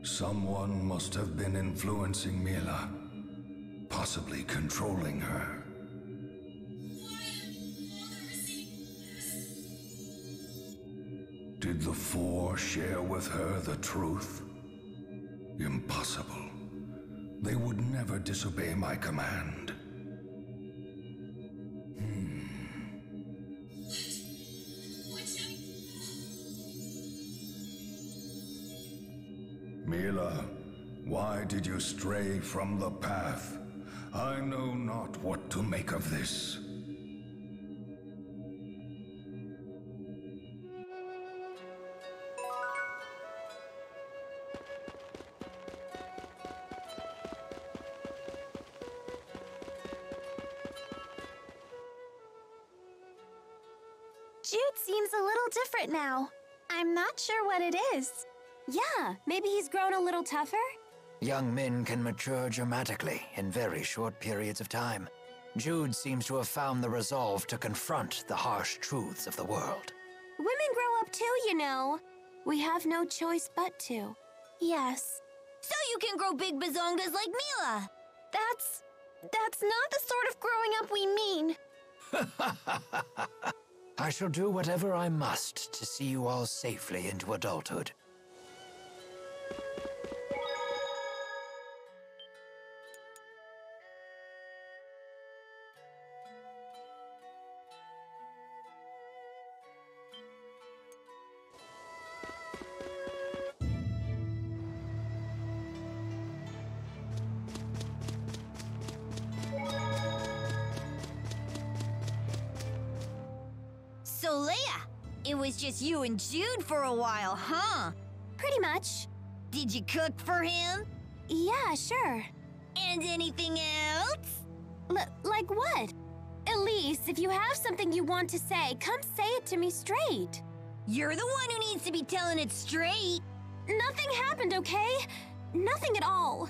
Someone must have been influencing Mila, possibly controlling her. Did the Four share with her the truth? Impossible. They would never disobey my command. Mila, why did you stray from the path? I know not what to make of this. Jude seems a little different now. I'm not sure what it is. Yeah, maybe he's grown a little tougher? Young men can mature dramatically in very short periods of time. Jude seems to have found the resolve to confront the harsh truths of the world. Women grow up too, you know. We have no choice but to. Yes. So you can grow big bazongas like Mila. That's not the sort of growing up we mean. I shall do whatever I must to see you all safely into adulthood. So, Leia, it was just you and Jude for a while, huh? Pretty much. Did you cook for him? Yeah, sure. And anything else? Like what? Elise, if you have something you want to say, come say it to me straight. You're the one who needs to be telling it straight. Nothing happened, okay? Nothing at all.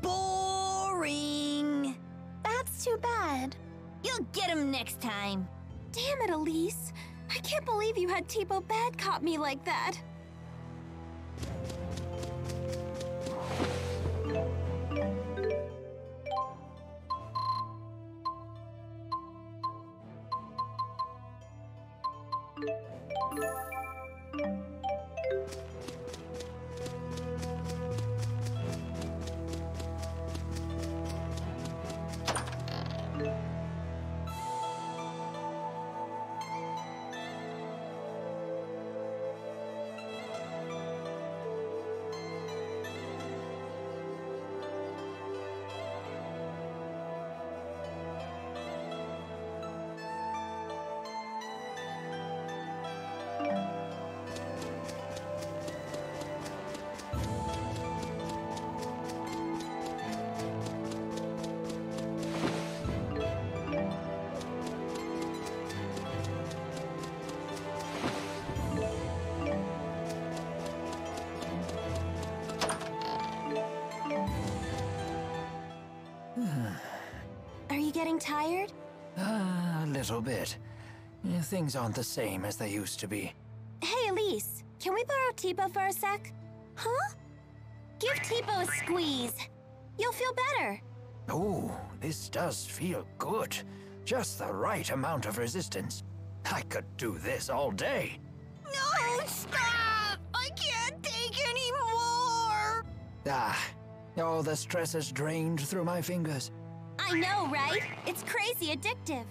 Boring. That's too bad. You'll get him next time. Damn it, Elise. I can't believe you had Teepo bad cop me like that. Are you getting tired? A little bit. Things aren't the same as they used to be. Hey, Elise, can we borrow Teepo for a sec? Huh? Give Teepo a squeeze. You'll feel better. Ooh, this does feel good. Just the right amount of resistance. I could do this all day. No, stop! I can't take any more! All the stress is drained through my fingers. I know, right? It's crazy addictive.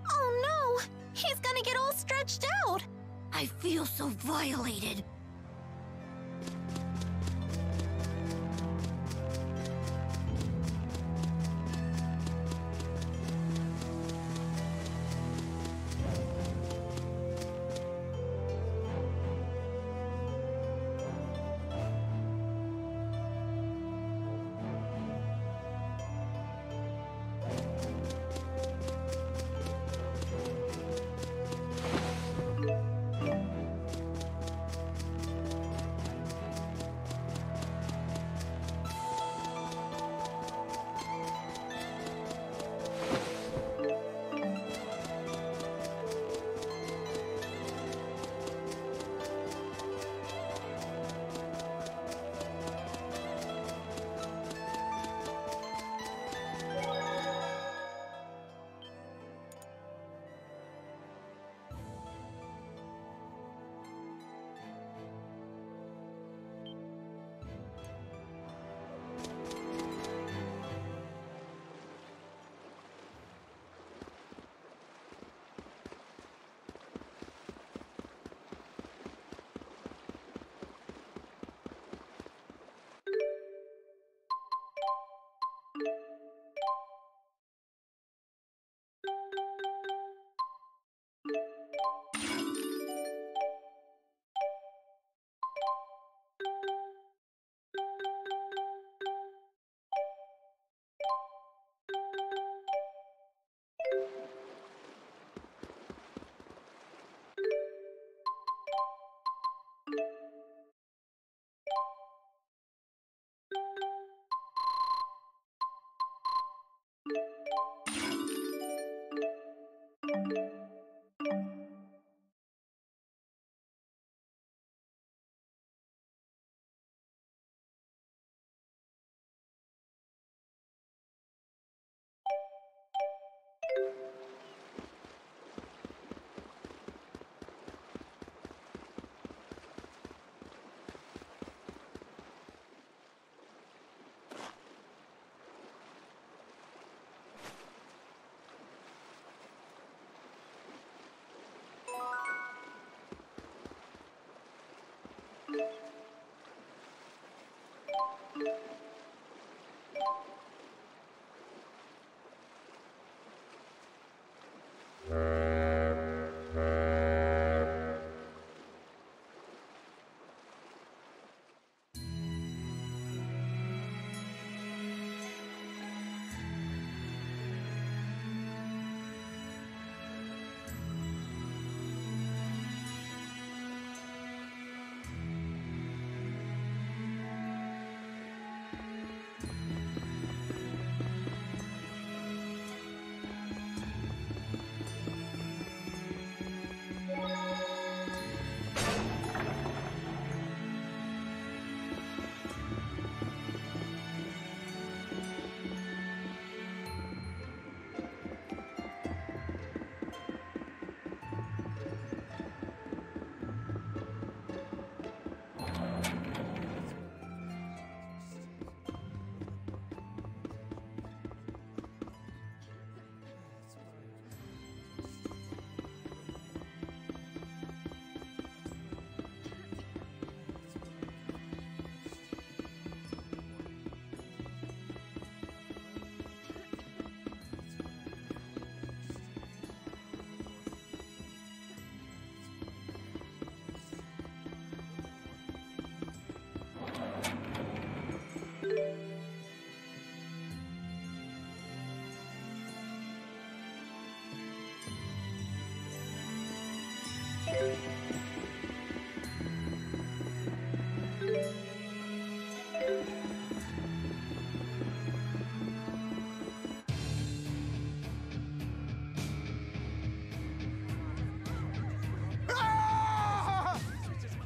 Oh no! He's gonna get all stretched out! I feel so violated.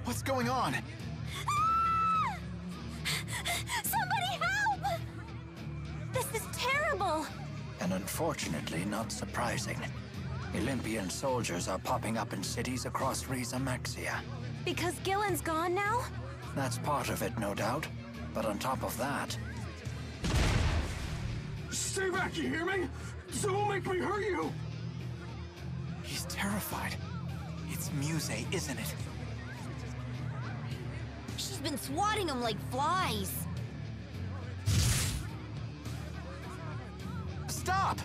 What's going on? Somebody help! This is terrible! And unfortunately, not surprising. Olympian soldiers are popping up in cities across Riza Maxia. Because Gillen's gone now? That's part of it, no doubt. But on top of that... Stay back, you hear me? Don't make me hurt you! He's terrified. It's Muse, isn't it? She's been swatting them like flies. Stop!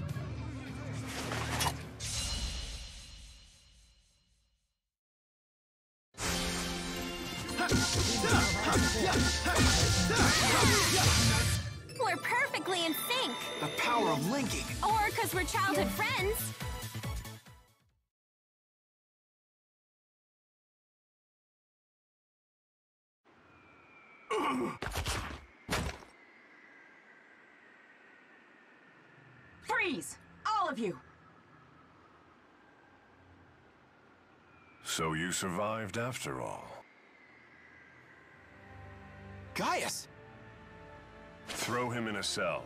We're perfectly in sync! The power of linking! Or because we're childhood friends! Freeze! All of you! So you survived after all. Gaius! Throw him in a cell.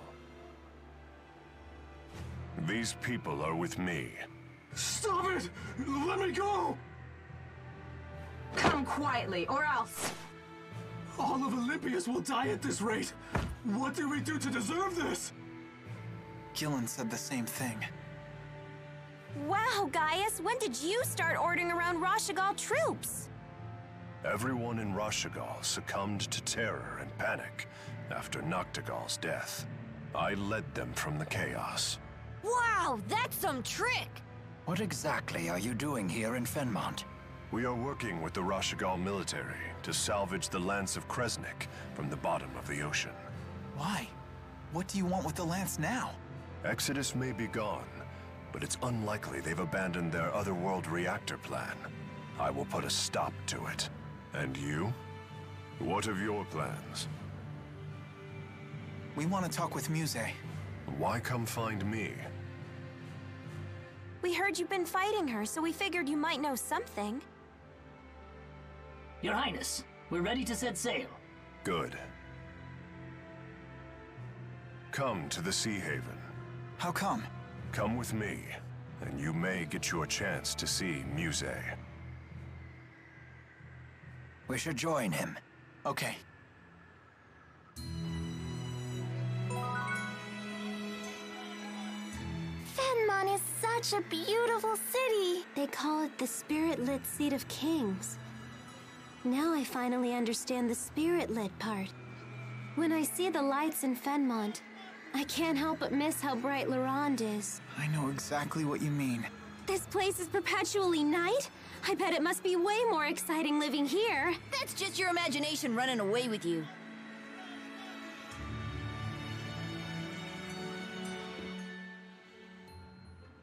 These people are with me. Stop it! Let me go! Come quietly, or else! All of Olympius will die at this rate! What did we do to deserve this? Gillen said the same thing. Wow, Gaius, when did you start ordering around Rashagal troops? Everyone in Rashagal succumbed to terror and panic after Noctigal's death. I led them from the chaos. Wow, that's some trick! What exactly are you doing here in Fenmont? We are working with the Rashagal military to salvage the Lance of Kresnik from the bottom of the ocean. Why? What do you want with the lance now? Exodus may be gone, but it's unlikely they've abandoned their otherworld reactor plan. I will put a stop to it. And you? What of your plans? We want to talk with Muse. Why come find me? We heard you've been fighting her, so we figured you might know something. Your Highness, we're ready to set sail. Good. Come to the Sea Haven. How come? Come with me, and you may get your chance to see Muse. We should join him. Okay. Fenmont is such a beautiful city. They call it the spirit-lit seat of kings. Now I finally understand the spirit-lit part. When I see the lights in Fenmont, I can't help but miss how bright Laurent is. I know exactly what you mean. This place is perpetually night? I bet it must be way more exciting living here. That's just your imagination running away with you.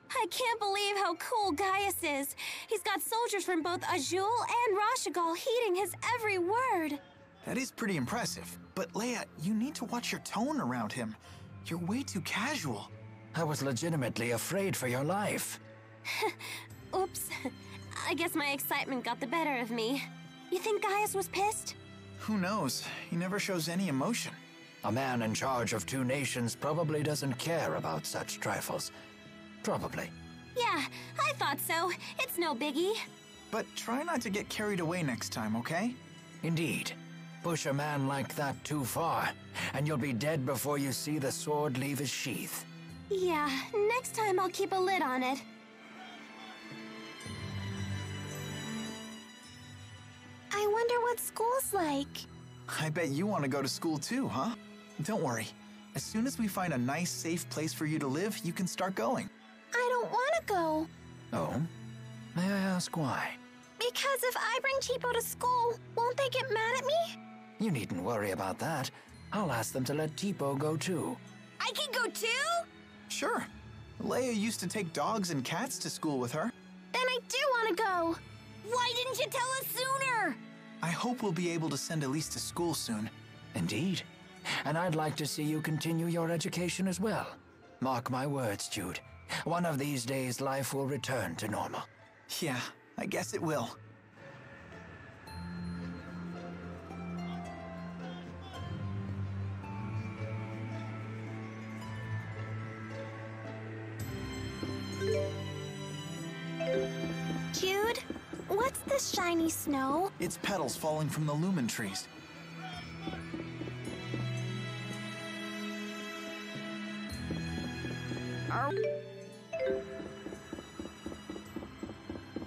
I can't believe how cool Gaius is. He's got soldiers from both Azul and Rashigal heeding his every word. That is pretty impressive. But Leia, you need to watch your tone around him. You're way too casual. I was legitimately afraid for your life. Oops. I guess my excitement got the better of me. You think Gaius was pissed? Who knows? He never shows any emotion. A man in charge of 2 nations probably doesn't care about such trifles. Probably. Yeah, I thought so. It's no biggie. But try not to get carried away next time, okay? Indeed. Push a man like that too far, and you'll be dead before you see the sword leave his sheath. Yeah, next time I'll keep a lid on it. I wonder what school's like. I bet you want to go to school too, huh? Don't worry. As soon as we find a nice, safe place for you to live, you can start going. I don't want to go. Oh? May I ask why? Because if I bring Tipo to school, won't they get mad at me? You needn't worry about that. I'll ask them to let Tipo go too. I can go too? Sure. Leia used to take dogs and cats to school with her. Then I do want to go. Why didn't you tell us sooner? I hope we'll be able to send Elise to school soon. Indeed. And I'd like to see you continue your education as well. Mark my words, Jude. One of these days, life will return to normal. Yeah, I guess it will. Jude, what's this shiny snow? It's petals falling from the lumen trees.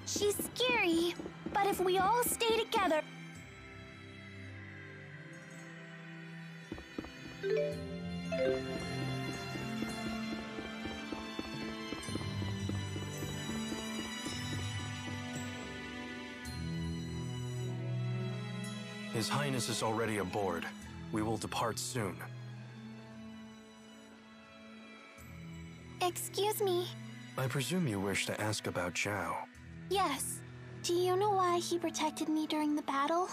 She's scary, but if we all stay together... His Highness is already aboard. We will depart soon. Excuse me. I presume you wish to ask about Zhao. Yes. Do you know why he protected me during the battle?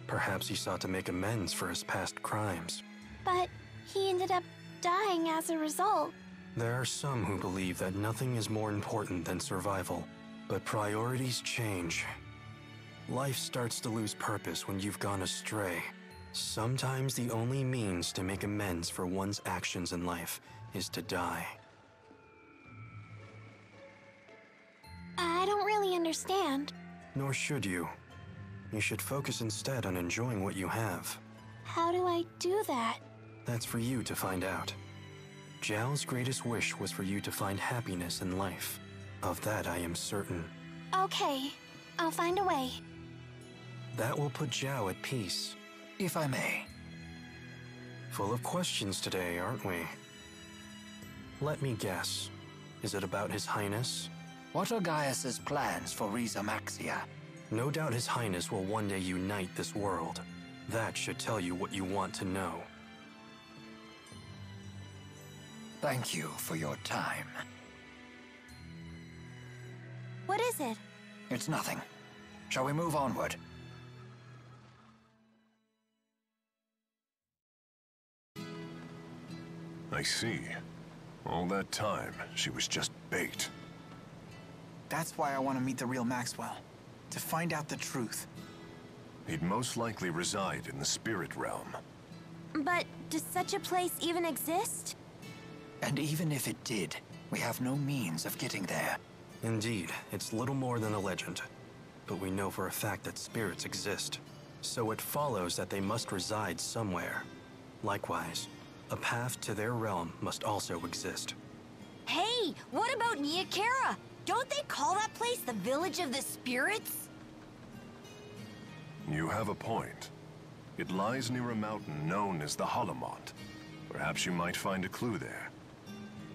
Perhaps he sought to make amends for his past crimes. But he ended up dying as a result. There are some who believe that nothing is more important than survival. But priorities change. Life starts to lose purpose when you've gone astray. Sometimes the only means to make amends for one's actions in life is to die. I don't really understand. Nor should you. You should focus instead on enjoying what you have. How do I do that? That's for you to find out. Zhao's greatest wish was for you to find happiness in life. Of that I am certain. Okay, I'll find a way. That will put Zhao at peace. If I may. Full of questions today, aren't we? Let me guess. Is it about His Highness? What are Gaius's plans for Riza Maxia? No doubt His Highness will one day unite this world. That should tell you what you want to know. Thank you for your time. What is it? It's nothing. Shall we move onward? I see. All that time, she was just bait. That's why I want to meet the real Maxwell. To find out the truth. He'd most likely reside in the spirit realm. But does such a place even exist? And even if it did, we have no means of getting there. Indeed, it's little more than a legend. But we know for a fact that spirits exist. So it follows that they must reside somewhere. Likewise, a path to their realm must also exist. Hey, what about Nia Khera? Don't they call that place the Village of the Spirits? You have a point. It lies near a mountain known as the Holomont. Perhaps you might find a clue there.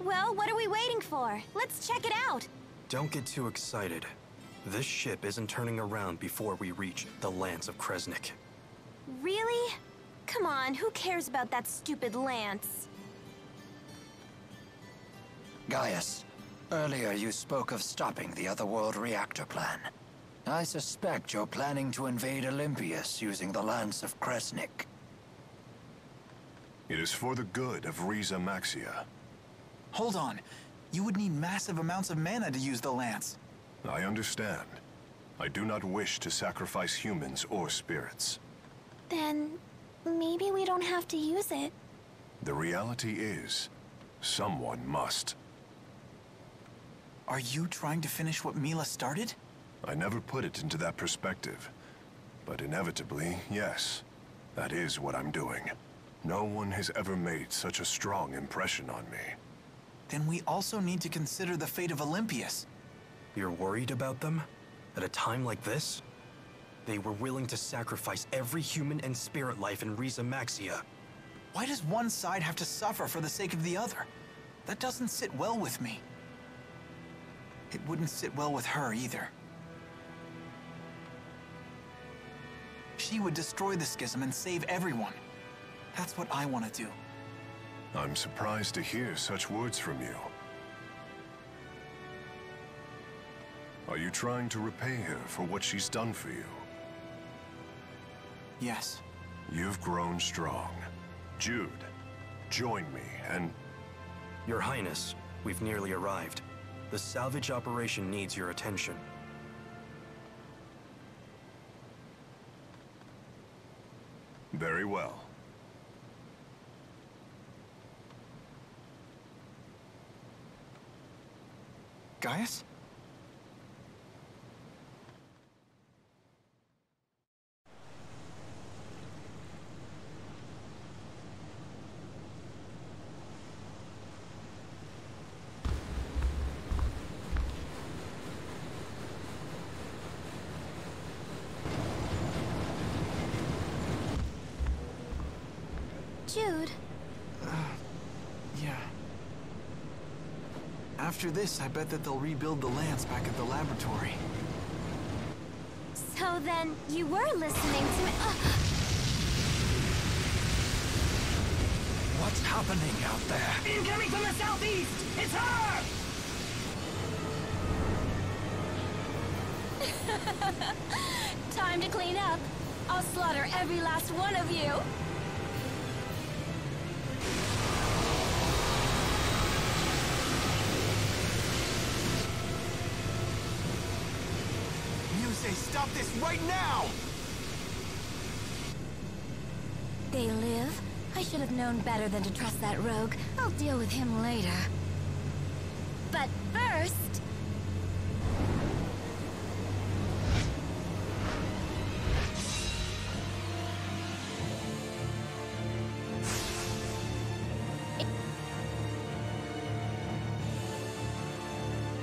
Well, what are we waiting for? Let's check it out. Don't get too excited. This ship isn't turning around before we reach the Lance of Kresnik. Really? Come on, who cares about that stupid lance? Gaius, earlier you spoke of stopping the Otherworld reactor plan. I suspect you're planning to invade Olympius using the Lance of Kresnik. It is for the good of Riza Maxia. Hold on. You would need massive amounts of mana to use the lance. I understand. I do not wish to sacrifice humans or spirits. Then maybe we don't have to use it. The reality is, someone must. Are you trying to finish what Mila started? I never put it into that perspective. But inevitably, yes. That is what I'm doing. No one has ever made such a strong impression on me. Then we also need to consider the fate of Olympius. You're worried about them? At a time like this? They were willing to sacrifice every human and spirit life in Riza Maxia. Why does one side have to suffer for the sake of the other? That doesn't sit well with me. It wouldn't sit well with her either. She would destroy the schism and save everyone. That's what I want to do. I'm surprised to hear such words from you. Are you trying to repay her for what she's done for you? Yes. You've grown strong. Jude, join me and... Your Highness, we've nearly arrived. The salvage operation needs your attention. Very well. Gaius? Jude. Yeah. After this, I bet that they'll rebuild the lance back at the laboratory. So then, you were listening to me. What's happening out there? Incoming from the southeast! It's her! Time to clean up. I'll slaughter every last one of you. Stop this right now! They live? I should have known better than to trust that rogue. I'll deal with him later. But first...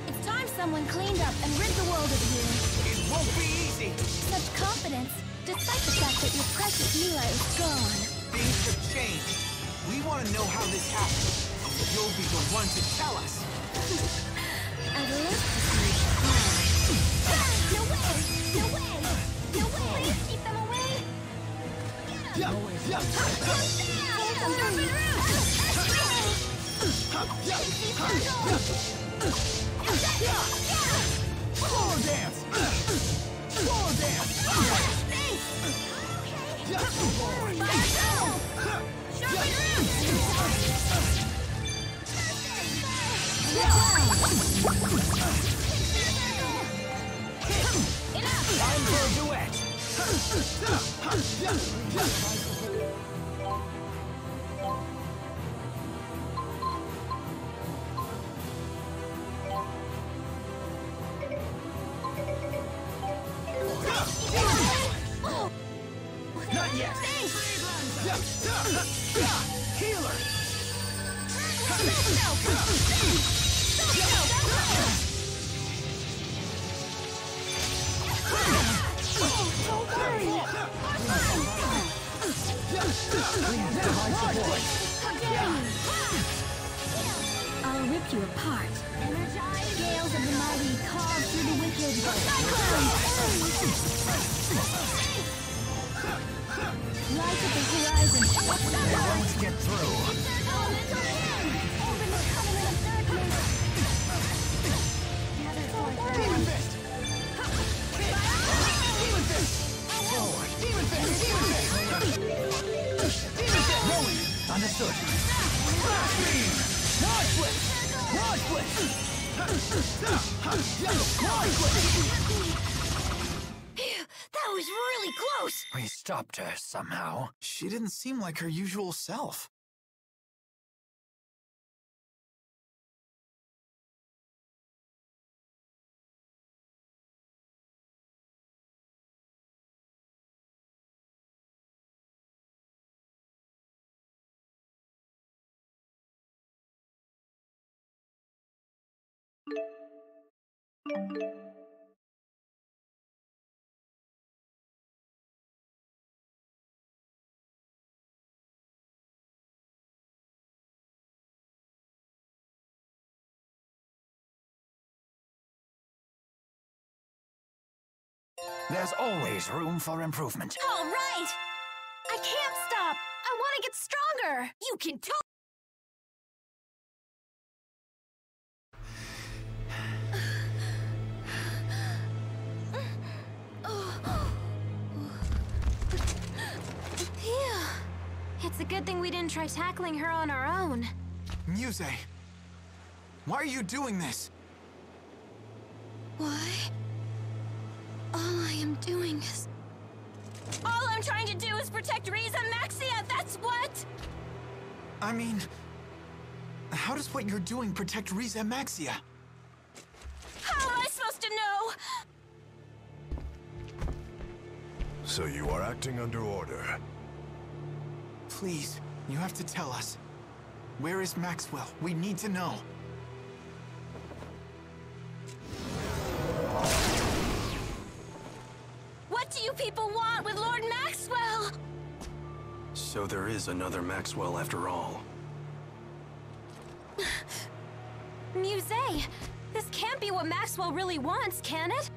It's time someone cleaned up and rid the world of you. It won't be easy! Such confidence, despite the fact that your precious Mila is gone. Things have changed. We want to know how this happened. You'll be the one to tell us. I'd love to see you. No way! No way! No way! Please keep them away! Get them! Floor dance! Floor dance! Time for a duet! Not yet! Healer! I'll you apart. Scales of the mighty carve through the wicked. Cyclone! Light at the horizon. They won't get through. Elemental hand! Open the covenant of darkness. Gather forth. Demon fist! Demon fist! Forward! Demon fist! Demon fist! Demon fist! Rolling! Understood. Flash beam! Launch flip! Launch flip! Launch flip! That was really close! We stopped her somehow. She didn't seem like her usual self. There's always room for improvement. All right! I can't stop! I want to get stronger! You can Phew. It's a good thing we didn't try tackling her on our own. Muse, why are you doing this? Why? All I am doing is... All I'm trying to do is protect Riza Maxia, that's what! I mean, how does what you're doing protect Riza Maxia? How am I supposed to know? So you are acting under order. Please, you have to tell us. Where is Maxwell? We need to know. What do you people want with Lord Maxwell? So there is another Maxwell after all. Muse, this can't be what Maxwell really wants, can it?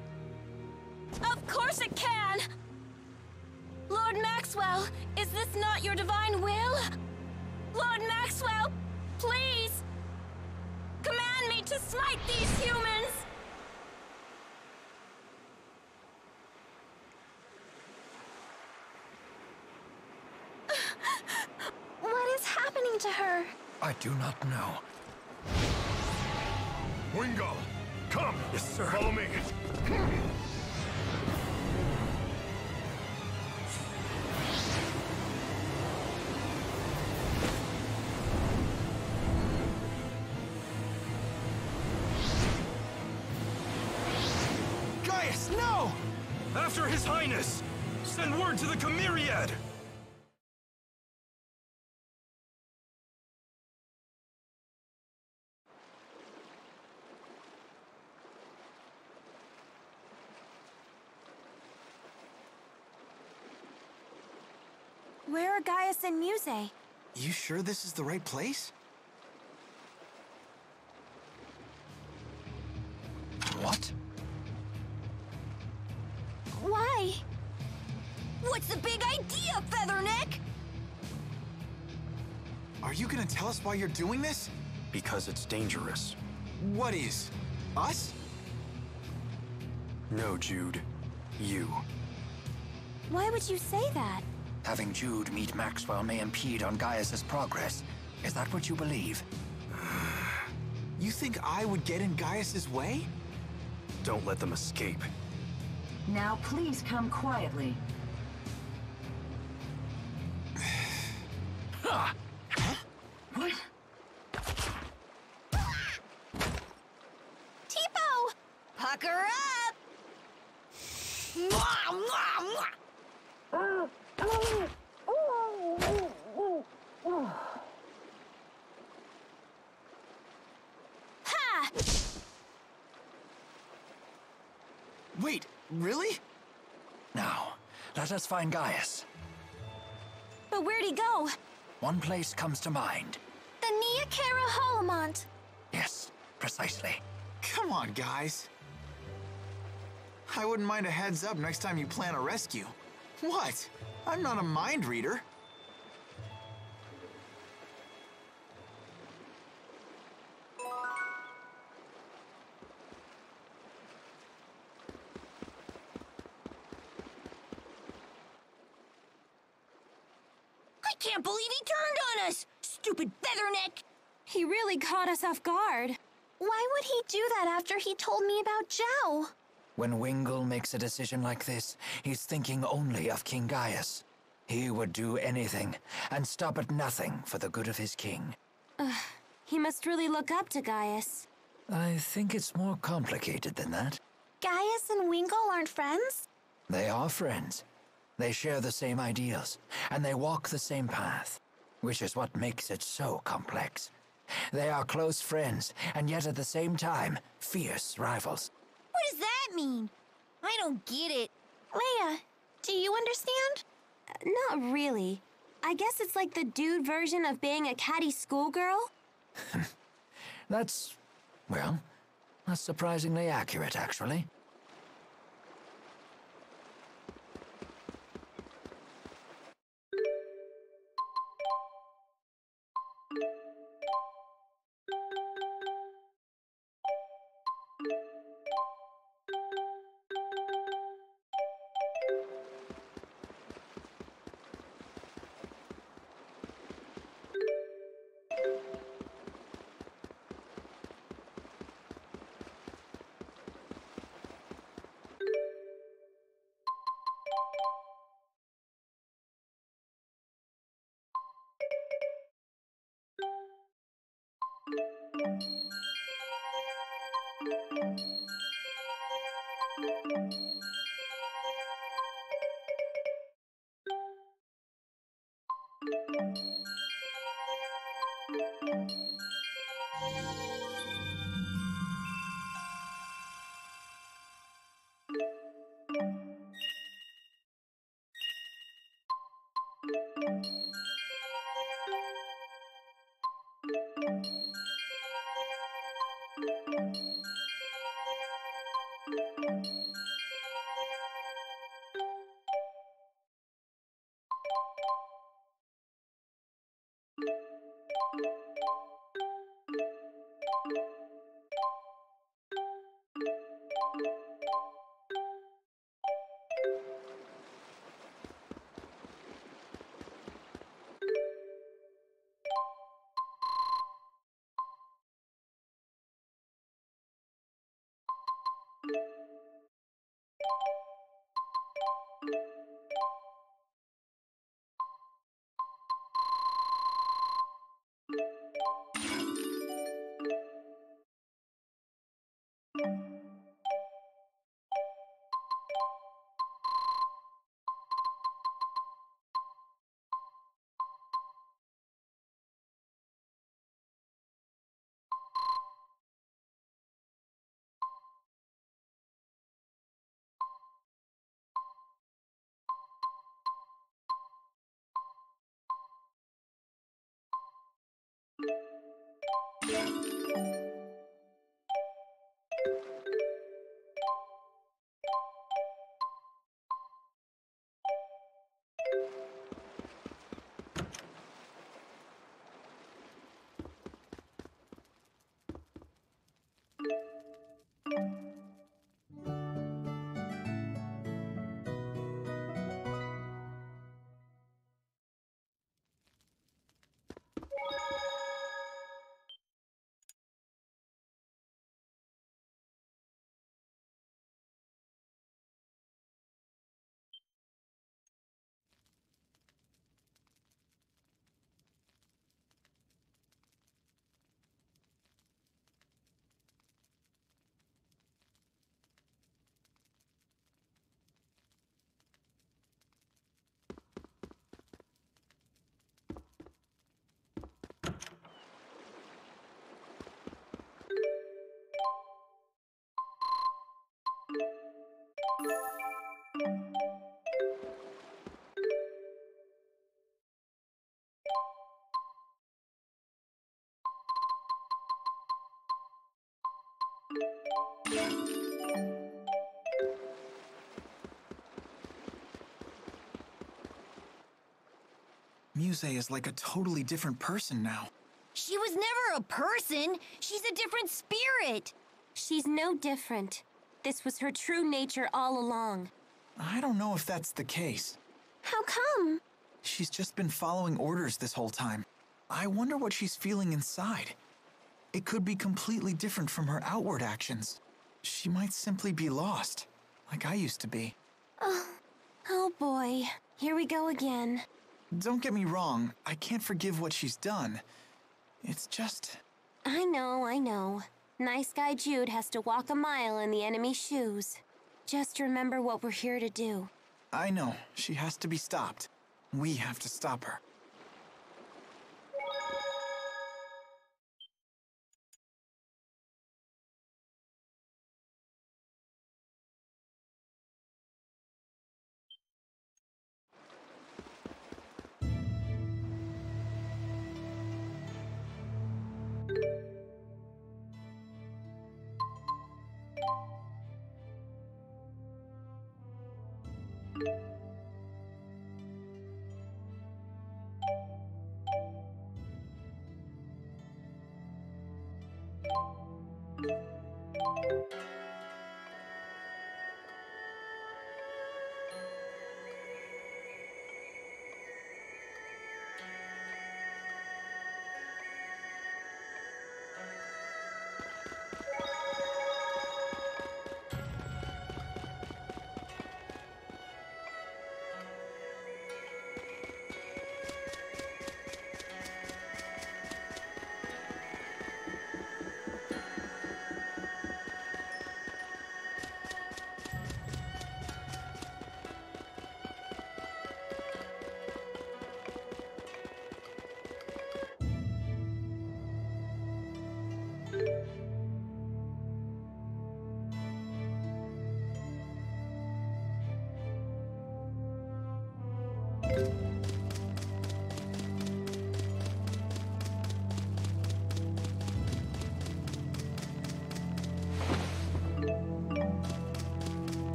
Of course it can! Lord Maxwell, is this not your divine will? Lord Maxwell, please! Command me to smite these humans! What is happening to her? I do not know. Wingo! Come! Yes, sir. Follow me! Gaius, no! After His Highness! Send word to the Chimeriad! Where are Gaius and Muse? You sure this is the right place? What? Why? What's the big idea, Featherneck? Are you gonna tell us why you're doing this? Because it's dangerous. What is? Us? No, Jude. You. Why would you say that? Having Jude meet Maxwell may impede on Gaius's progress. Is that what you believe? You think I would get in Gaius's way? Don't let them escape. Now please come quietly. Huh. What? Tipo! Pucker up! Mwah, mwah, mwah. Ha! Wait, really? Now, let us find Gaius. But where'd he go? One place comes to mind. The Nia Kara Holomont. Yes, Precisely. Come on, guys. I wouldn't mind a heads up next time you plan a rescue. What? I'm not a mind reader. I can't believe he turned on us! Stupid featherneck! He really caught us off guard. Why would he do that after he told me about Zhao? When Wingle makes a decision like this, he's thinking only of King Gaius. He would do anything, and stop at nothing for the good of his king. He must really look up to Gaius. I think it's more complicated than that. Gaius and Wingle aren't friends? They are friends. They share the same ideals, and they walk the same path, which is what makes it so complex. They are close friends, and yet at the same time, fierce rivals. What does that mean? I don't get it. Leia, do you understand? Not really. I guess it's like the dude version of being a catty schoolgirl. That's surprisingly accurate, actually. Muse is like a totally different person now. She was never a person. She's a different spirit. She's no different. This was her true nature all along. I don't know if that's the case. How come? She's just been following orders this whole time. I wonder what she's feeling inside. It could be completely different from her outward actions. She might simply be lost, like I used to be. Oh boy, here we go again. Don't get me wrong, I can't forgive what she's done. It's just... I know. Nice guy Jude has to walk a mile in the enemy's shoes. Just remember what we're here to do. I know, she has to be stopped. We have to stop her.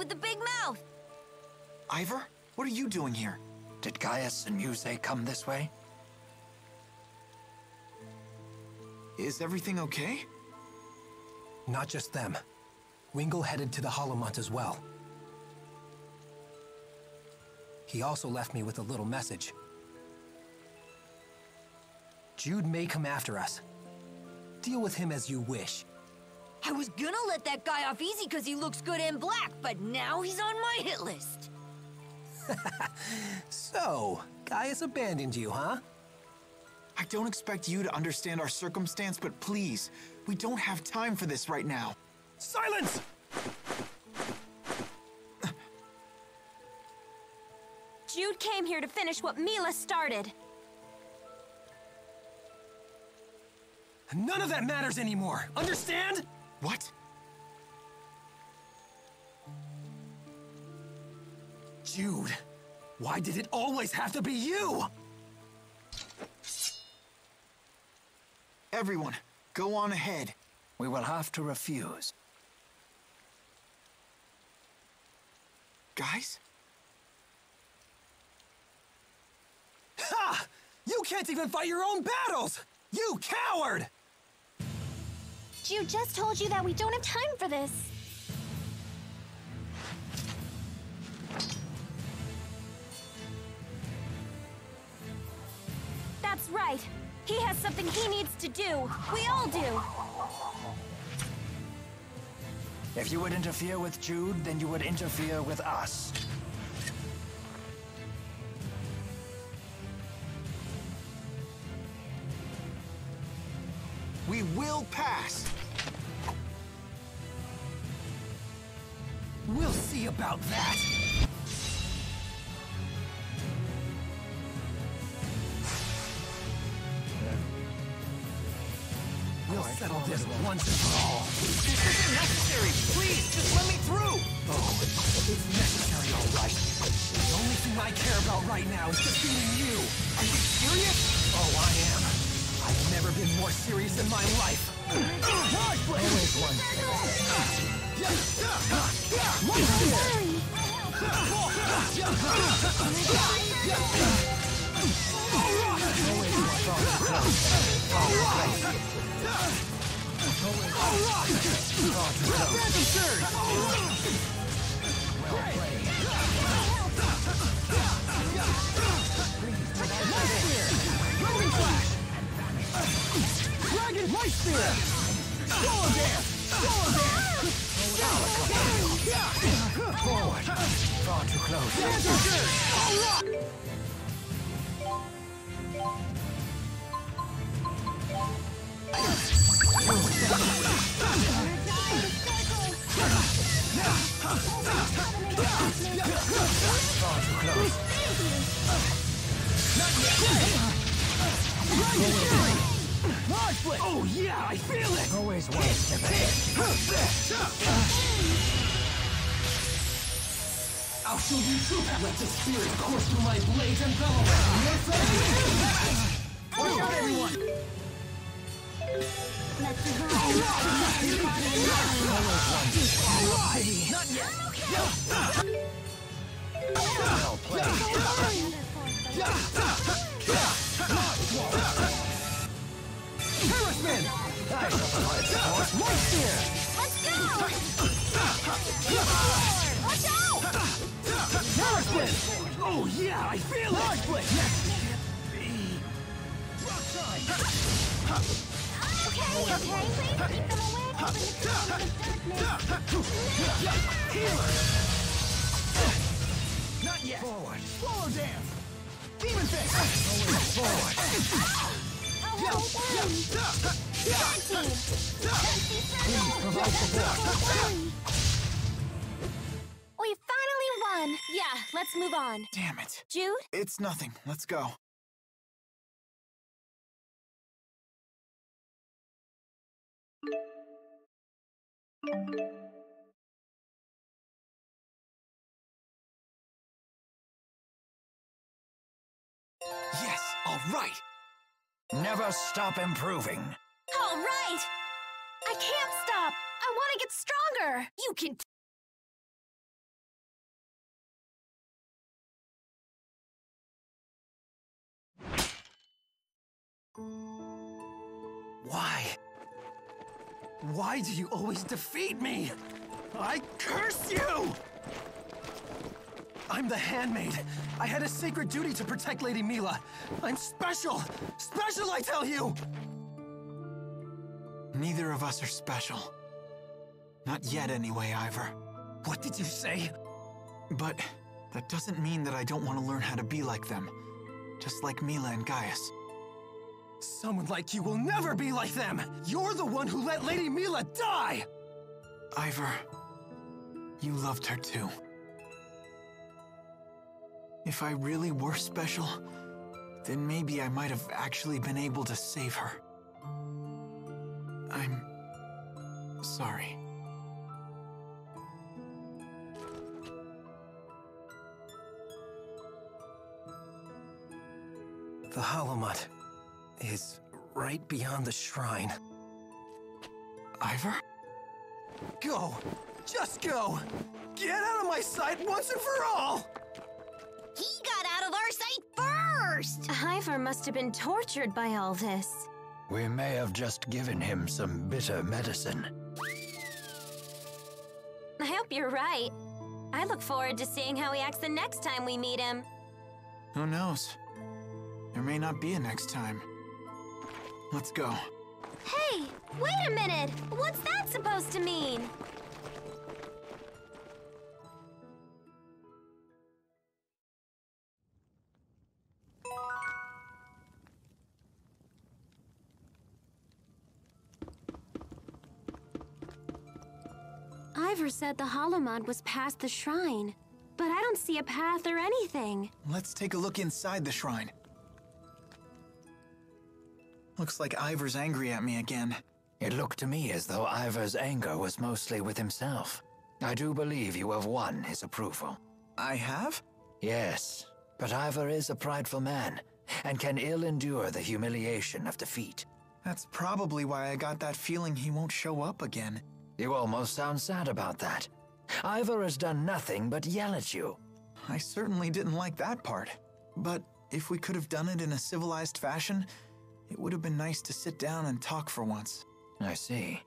with the big mouth. Ivor, what are you doing here? Did Gaius and Muse come this way? Is everything okay? Not just them. Wingle headed to the Holomont as well. He also left me with a little message. Jude may come after us. Deal with him as you wish. I was gonna let that guy off easy because he looks good in black, but now he's on my hit list. So, Gaius abandoned you, huh? I don't expect you to understand our circumstance, but please, we don't have time for this right now. Silence! Jude came here to finish what Mila started. None of that matters anymore, understand? What? Jude, why did it always have to be you? Everyone, go on ahead. We will have to refuse. Guys? Ha! You can't even fight your own battles! You coward! Jude just told you that we don't have time for this. That's right. He has something he needs to do. We all do. If you would interfere with Jude, then you would interfere with us. We will pass. We'll see about that. We'll settle this once and for all. This isn't necessary. Please, just let me through. Oh, it's necessary, all right. The only thing I care about right now is defeating you. Are you serious? Oh, I am. I've never been more serious in my life. Always one. Dragon Light Spear! Slow dance! Slow dance! Forward. Far too close. Far too close. Oh yeah, I feel it! Always one step ahead. I'll show you true power. Let the spirit course through my blades and bellow. Watch out, everyone! Not yet! Well played. Terraspin! Light Spear! Let's go! Watch out! Terraspin! Oh yeah, I feel it! Large Blade! Okay, please keep them away from the darkness. Not yet! Forward. Swallow Dance! Demon Fist! Always forward. Please provide support. We finally won. Yeah, let's move on. Damn it. Jude? It's nothing. Let's go. Yes, all right. Never stop improving. All right! I can't stop. I want to get stronger. You can Why? Why do you always defeat me? I curse you! I'm the handmaid. I had a sacred duty to protect Lady Mila. I'm special! Special, I tell you! Neither of us are special. Not yet, anyway, Ivor. What did you say? But that doesn't mean that I don't want to learn how to be like them. Just like Mila and Gaius. Someone like you will never be like them! You're the one who let Lady Mila die! Ivor, you loved her too. If I really were special, then maybe I might have actually been able to save her. I'm sorry. The Holomut is right beyond the shrine. Ivor? Go! Just go! Get out of my sight once and for all! He got out of our sight first! Ivor must have been tortured by all this. We may have just given him some bitter medicine. I hope you're right. I look forward to seeing how he acts the next time we meet him. Who knows? There may not be a next time. Let's go. Hey, wait a minute! What's that supposed to mean? Ivor said the Holomod was past the shrine, but I don't see a path or anything. Let's take a look inside the shrine. Looks like Ivor's angry at me again. It looked to me as though Ivor's anger was mostly with himself. I do believe you have won his approval. I have? Yes, but Ivor is a prideful man, and can ill endure the humiliation of defeat. That's probably why I got that feeling he won't show up again. You almost sound sad about that. Ivor has done nothing but yell at you. I certainly didn't like that part. But if we could have done it in a civilized fashion, it would have been nice to sit down and talk for once. I see.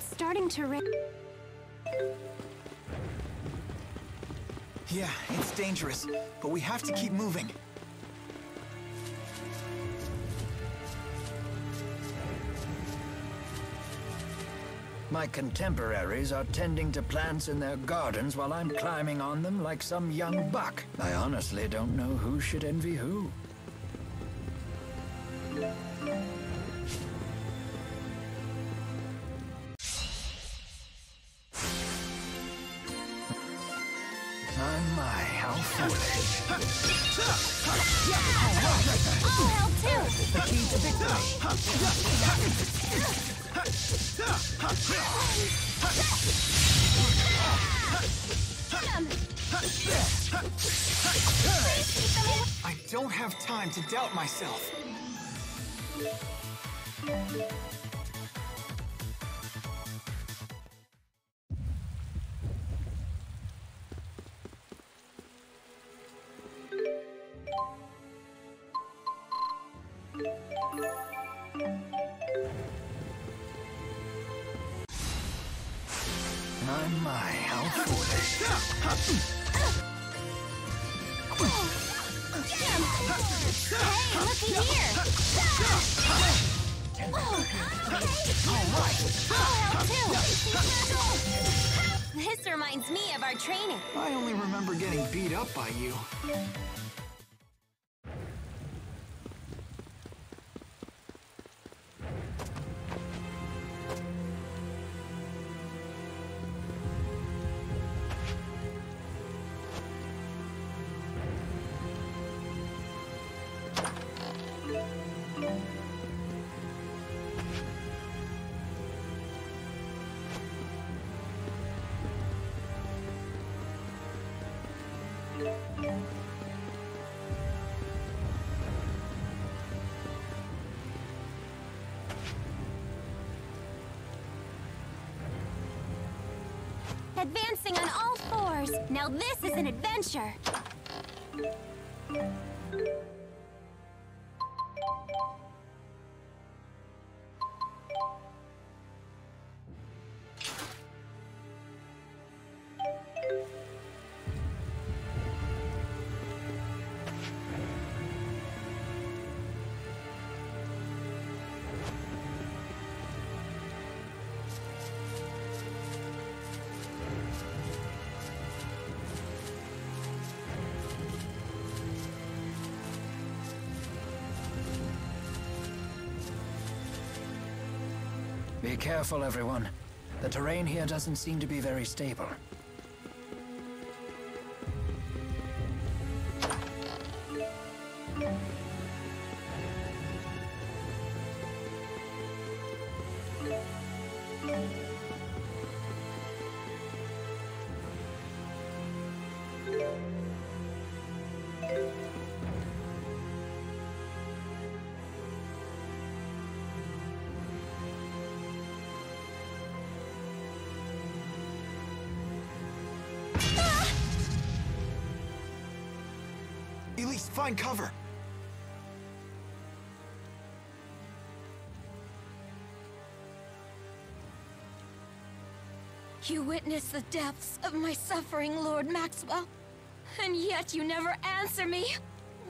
It's starting to rain. Yeah, it's dangerous, but we have to keep moving. My contemporaries are tending to plants in their gardens while I'm climbing on them like some young buck. I honestly don't know who should envy who. My, how foolish. All hell too! The key to victory. I don't have time to doubt myself. My, how foolish. Hey, looky here! All too! This reminds me of our training. I only remember getting beat up by you. Advancing on all fours. Now this is an adventure. Be careful, everyone. The terrain here doesn't seem to be very stable. Elise, find cover. You witnessed the depths of my suffering, Lord Maxwell. And yet you never answer me.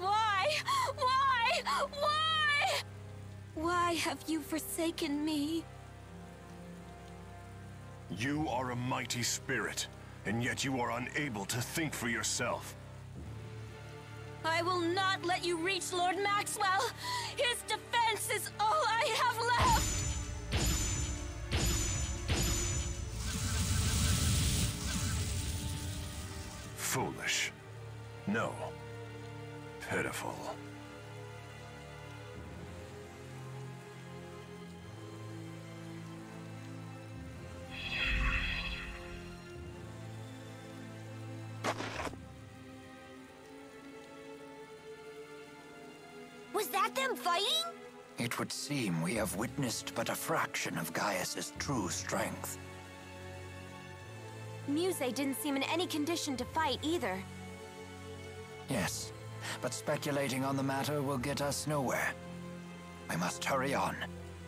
Why? Why? Why? Why have you forsaken me? You are a mighty spirit, and yet you are unable to think for yourself. I will not let you reach Lord Maxwell. His defense is all I have left. Foolish. No. Pitiful. Was that them fighting? It would seem we have witnessed but a fraction of Gaius's true strength. Muse didn't seem in any condition to fight either. Yes, but speculating on the matter will get us nowhere. We must hurry on.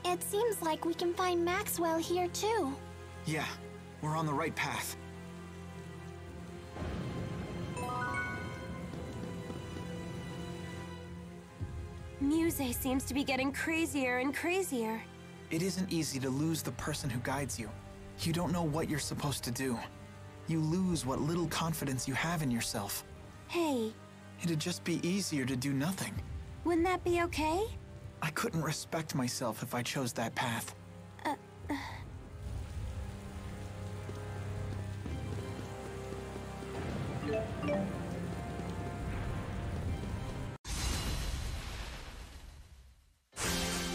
It seems like we can find Maxwell here too. Yeah, we're on the right path. Muse seems to be getting crazier and crazier. It isn't easy to lose the person who guides you. You don't know what you're supposed to do. You lose what little confidence you have in yourself. Hey. It'd just be easier to do nothing. Wouldn't that be okay? I couldn't respect myself if I chose that path.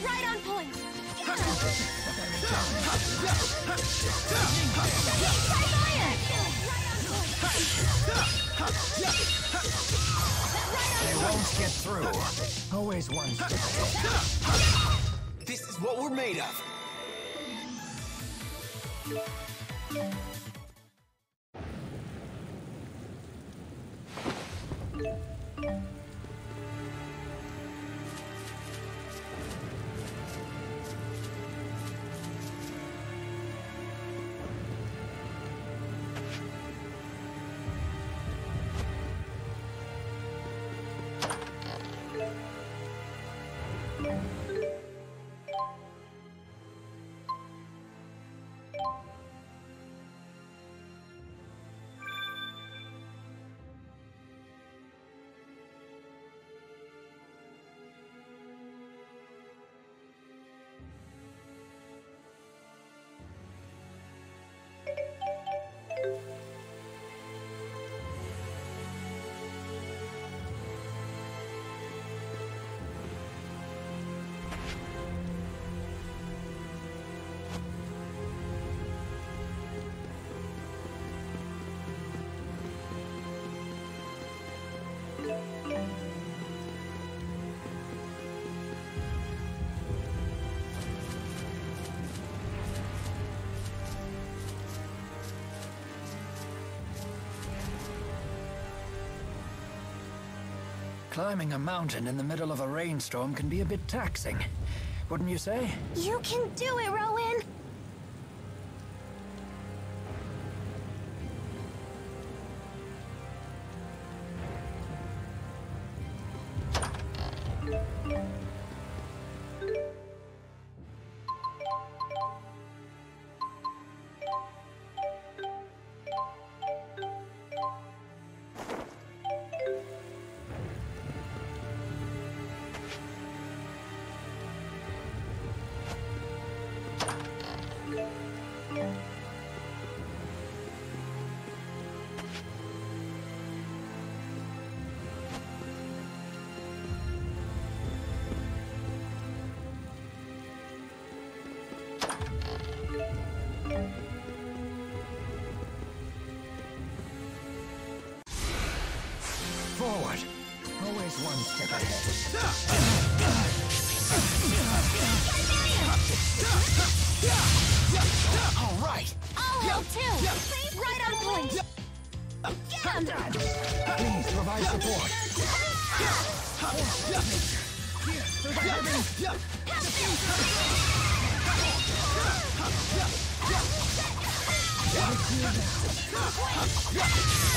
Right on point! They won't get through. Always one step ahead. This is what we're made of. Climbing a mountain in the middle of a rainstorm can be a bit taxing, wouldn't you say? You can do it, Rowan! Forward. Always one step ahead. All right. I'll help too! Right on point! Get him! Please provide support.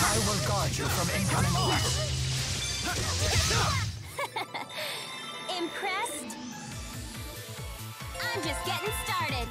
I will guard you from incoming arms. Impressed? I'm just getting started.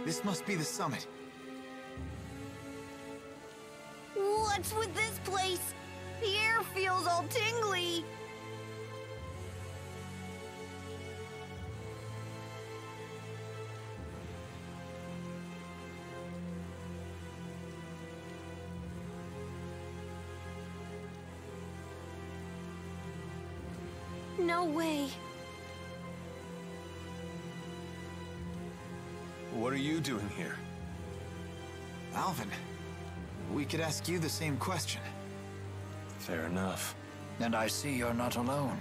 This must be the summit. What's with this place? The air feels all tingly. No way. What are you doing here? Alvin, we could ask you the same question. Fair enough. And I see you're not alone.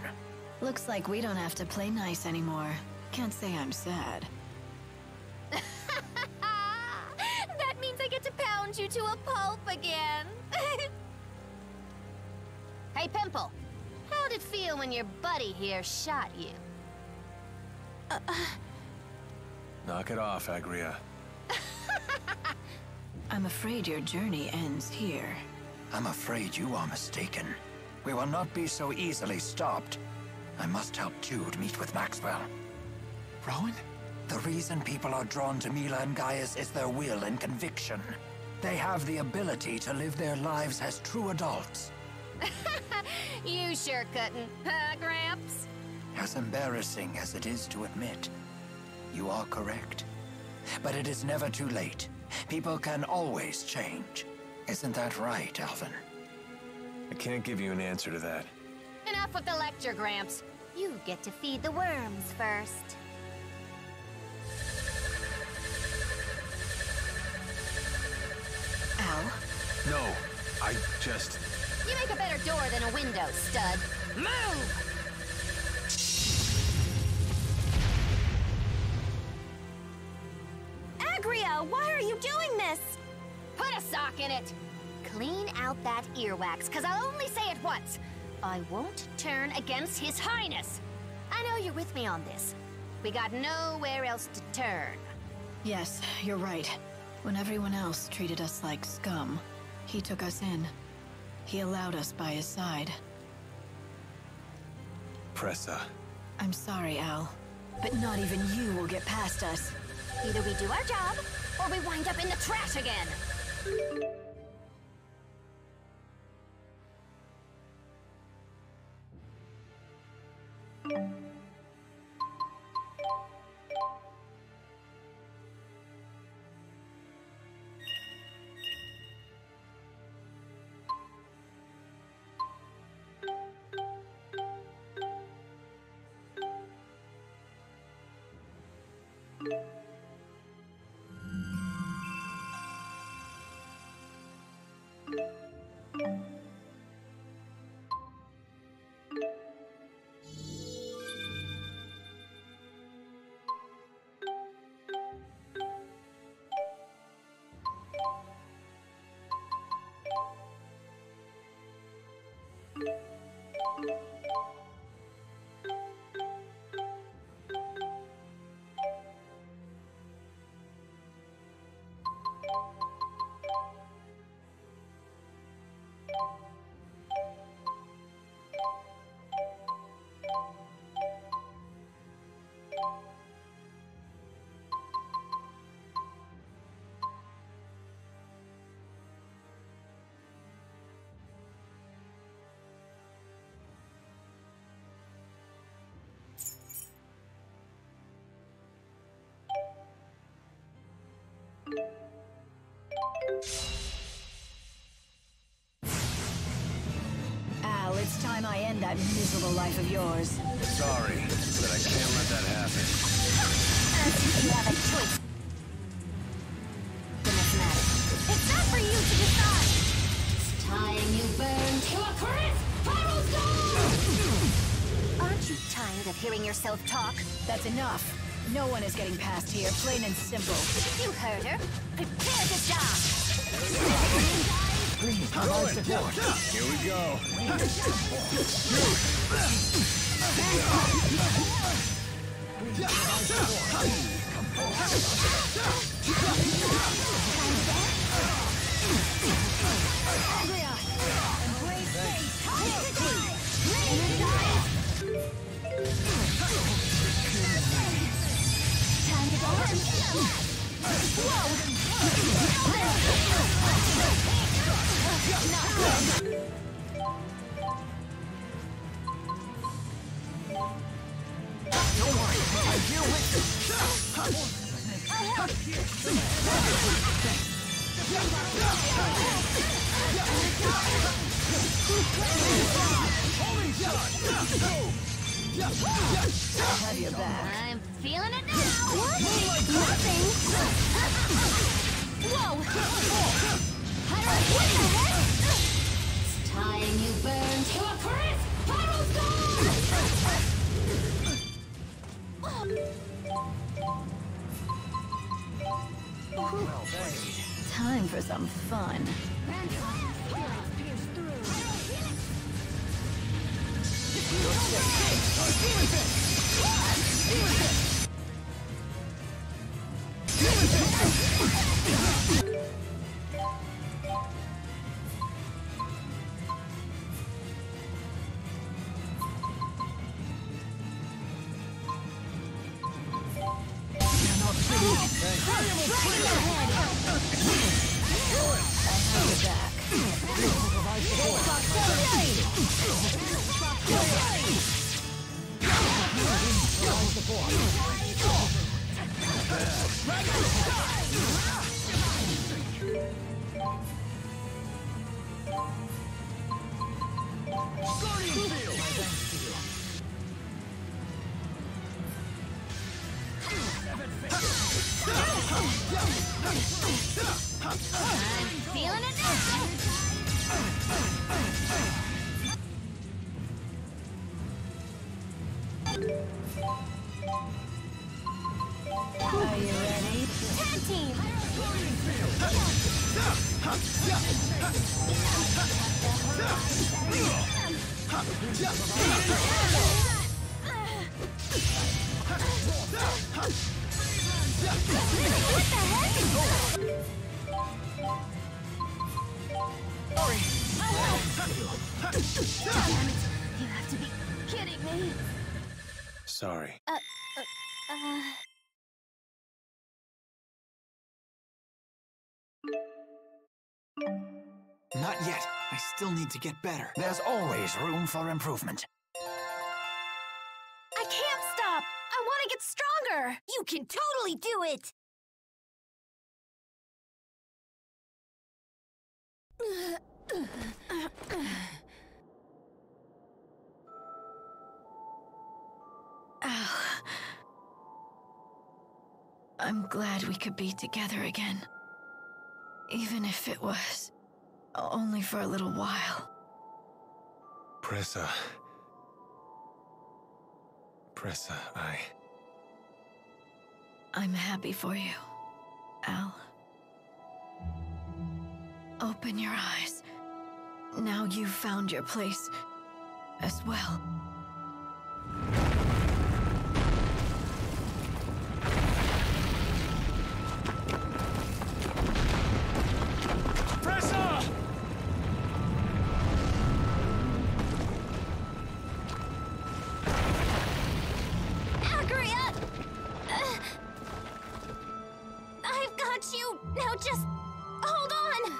Looks like we don't have to play nice anymore. Can't say I'm sad. That means I get to pound you to a pulp again. Hey, Pimple. How'd it feel when your buddy here shot you? Knock it off, Agria. I'm afraid your journey ends here. I'm afraid you are mistaken. We will not be so easily stopped. I must help Jude meet with Maxwell. Rowan? The reason people are drawn to Mila and Gaius is their will and conviction. They have the ability to live their lives as true adults. You sure couldn't, huh, Gramps? As embarrassing as it is to admit, you are correct. But it is never too late. People can always change. Isn't that right, Alvin? I can't give you an answer to that. Enough with the lecture, Gramps. You get to feed the worms first. Al? No, I just... You make a better door than a window, stud. Move! Agria, why are you doing this? Put a sock in it! Clean out that earwax, cause I'll only say it once. I won't turn against His Highness. I know you're with me on this. We got nowhere else to turn. Yes, you're right. When everyone else treated us like scum, he took us in. He allowed us by his side. Pressa. I'm sorry, Al, but not even you will get past us. Either we do our job, or we wind up in the trash again. Al, it's time I end that miserable life of yours. Sorry, but I can't let that happen. You have a choice. It's not for you to decide. It's time you burn to a crisp Pyrostone! Aren't you tired of hearing yourself talk? That's enough. No one is getting past here, plain and simple. You heard her. Prepare to die. Here we go. Don't worry, I'm here with Have your back. I'm feeling it now. What? Nothing. Whoa! What the heck? It's time you burn to a crisp. Pyro Time for some fun. I'm feeling it now. Are you ready? Tag team. What the heck? You have to be kidding me. Sorry. Not yet. I still need to get better. There's always room for improvement. I can't stop. I want to get stronger. You can totally do it. I'm glad we could be together again. Even if it was only for a little while. Pressa, I'm happy for you, Al. Open your eyes. Now you've found your place as well. I've got you. Now just hold on.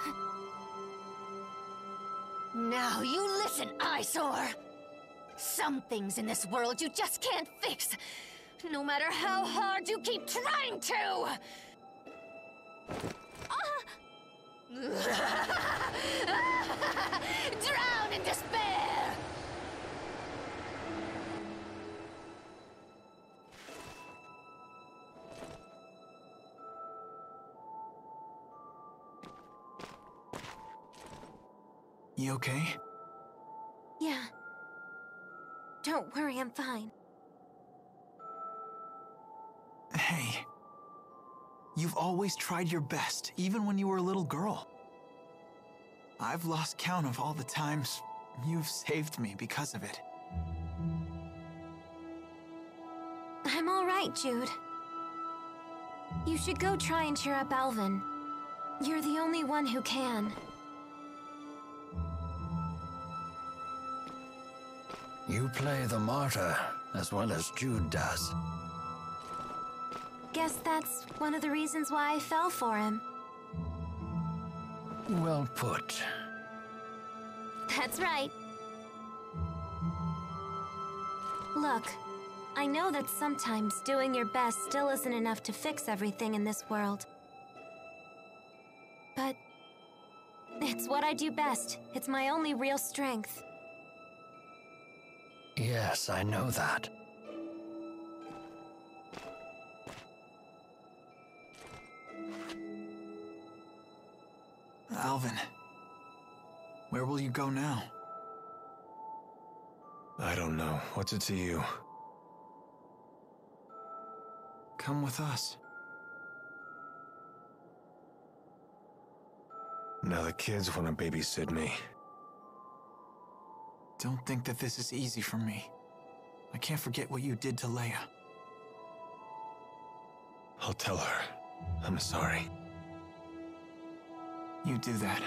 Now you listen, eyesore. Some things in this world you just can't fix, no matter how hard you keep trying to. Drown in despair. You okay? Yeah. Don't worry, I'm fine. Hey. You've always tried your best, even when you were a little girl. I've lost count of all the times you've saved me because of it. I'm all right, Jude. You should go try and cheer up Alvin. You're the only one who can. You play the martyr as well as Jude does. Guess that's one of the reasons why I fell for him. Well put. That's right. Look, I know that sometimes doing your best still isn't enough to fix everything in this world. But it's what I do best. It's my only real strength. Yes, I know that. Alvin, where will you go now? I don't know. What's it to you? Come with us. Now the kids want to babysit me. Don't think that this is easy for me. I can't forget what you did to Leia. I'll tell her. I'm sorry. You do that.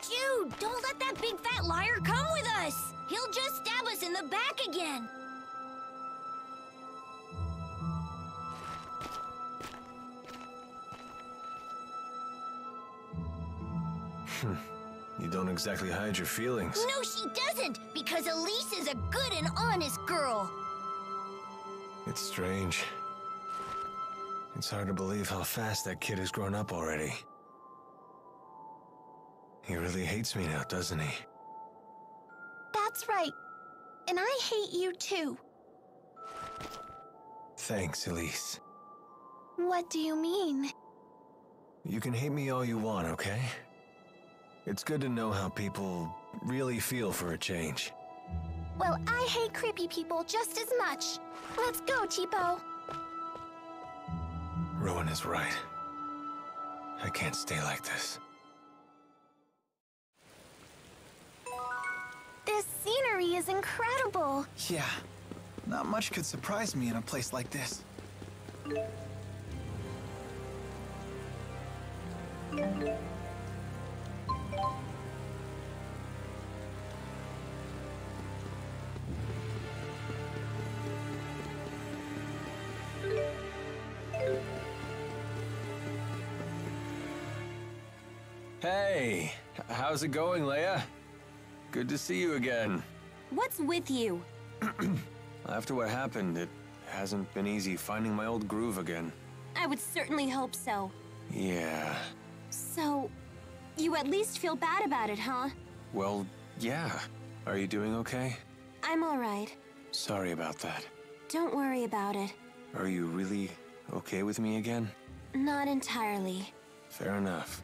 Jude, don't let that big fat liar come with us! He'll just stab us in the back again! You don't exactly hide your feelings. No, she doesn't! Because Elise is a good and honest girl! It's strange. It's hard to believe how fast that kid has grown up already. He really hates me now, doesn't he? That's right. And I hate you too. Thanks, Elise. What do you mean? You can hate me all you want, okay? It's good to know how people really feel for a change. Well, I hate creepy people just as much. Let's go, Cheapo. Rowan is right. I can't stay like this. This scenery is incredible. Yeah, not much could surprise me in a place like this. Hey, how's it going, Leia? Good to see you again. What's with you? After what happened, it hasn't been easy finding my old groove again. I would certainly hope so. Yeah. So, you at least feel bad about it, huh? Well, yeah. Are you doing okay? I'm all right. Sorry about that. Don't worry about it. Are you really okay with me again? Not entirely. Fair enough.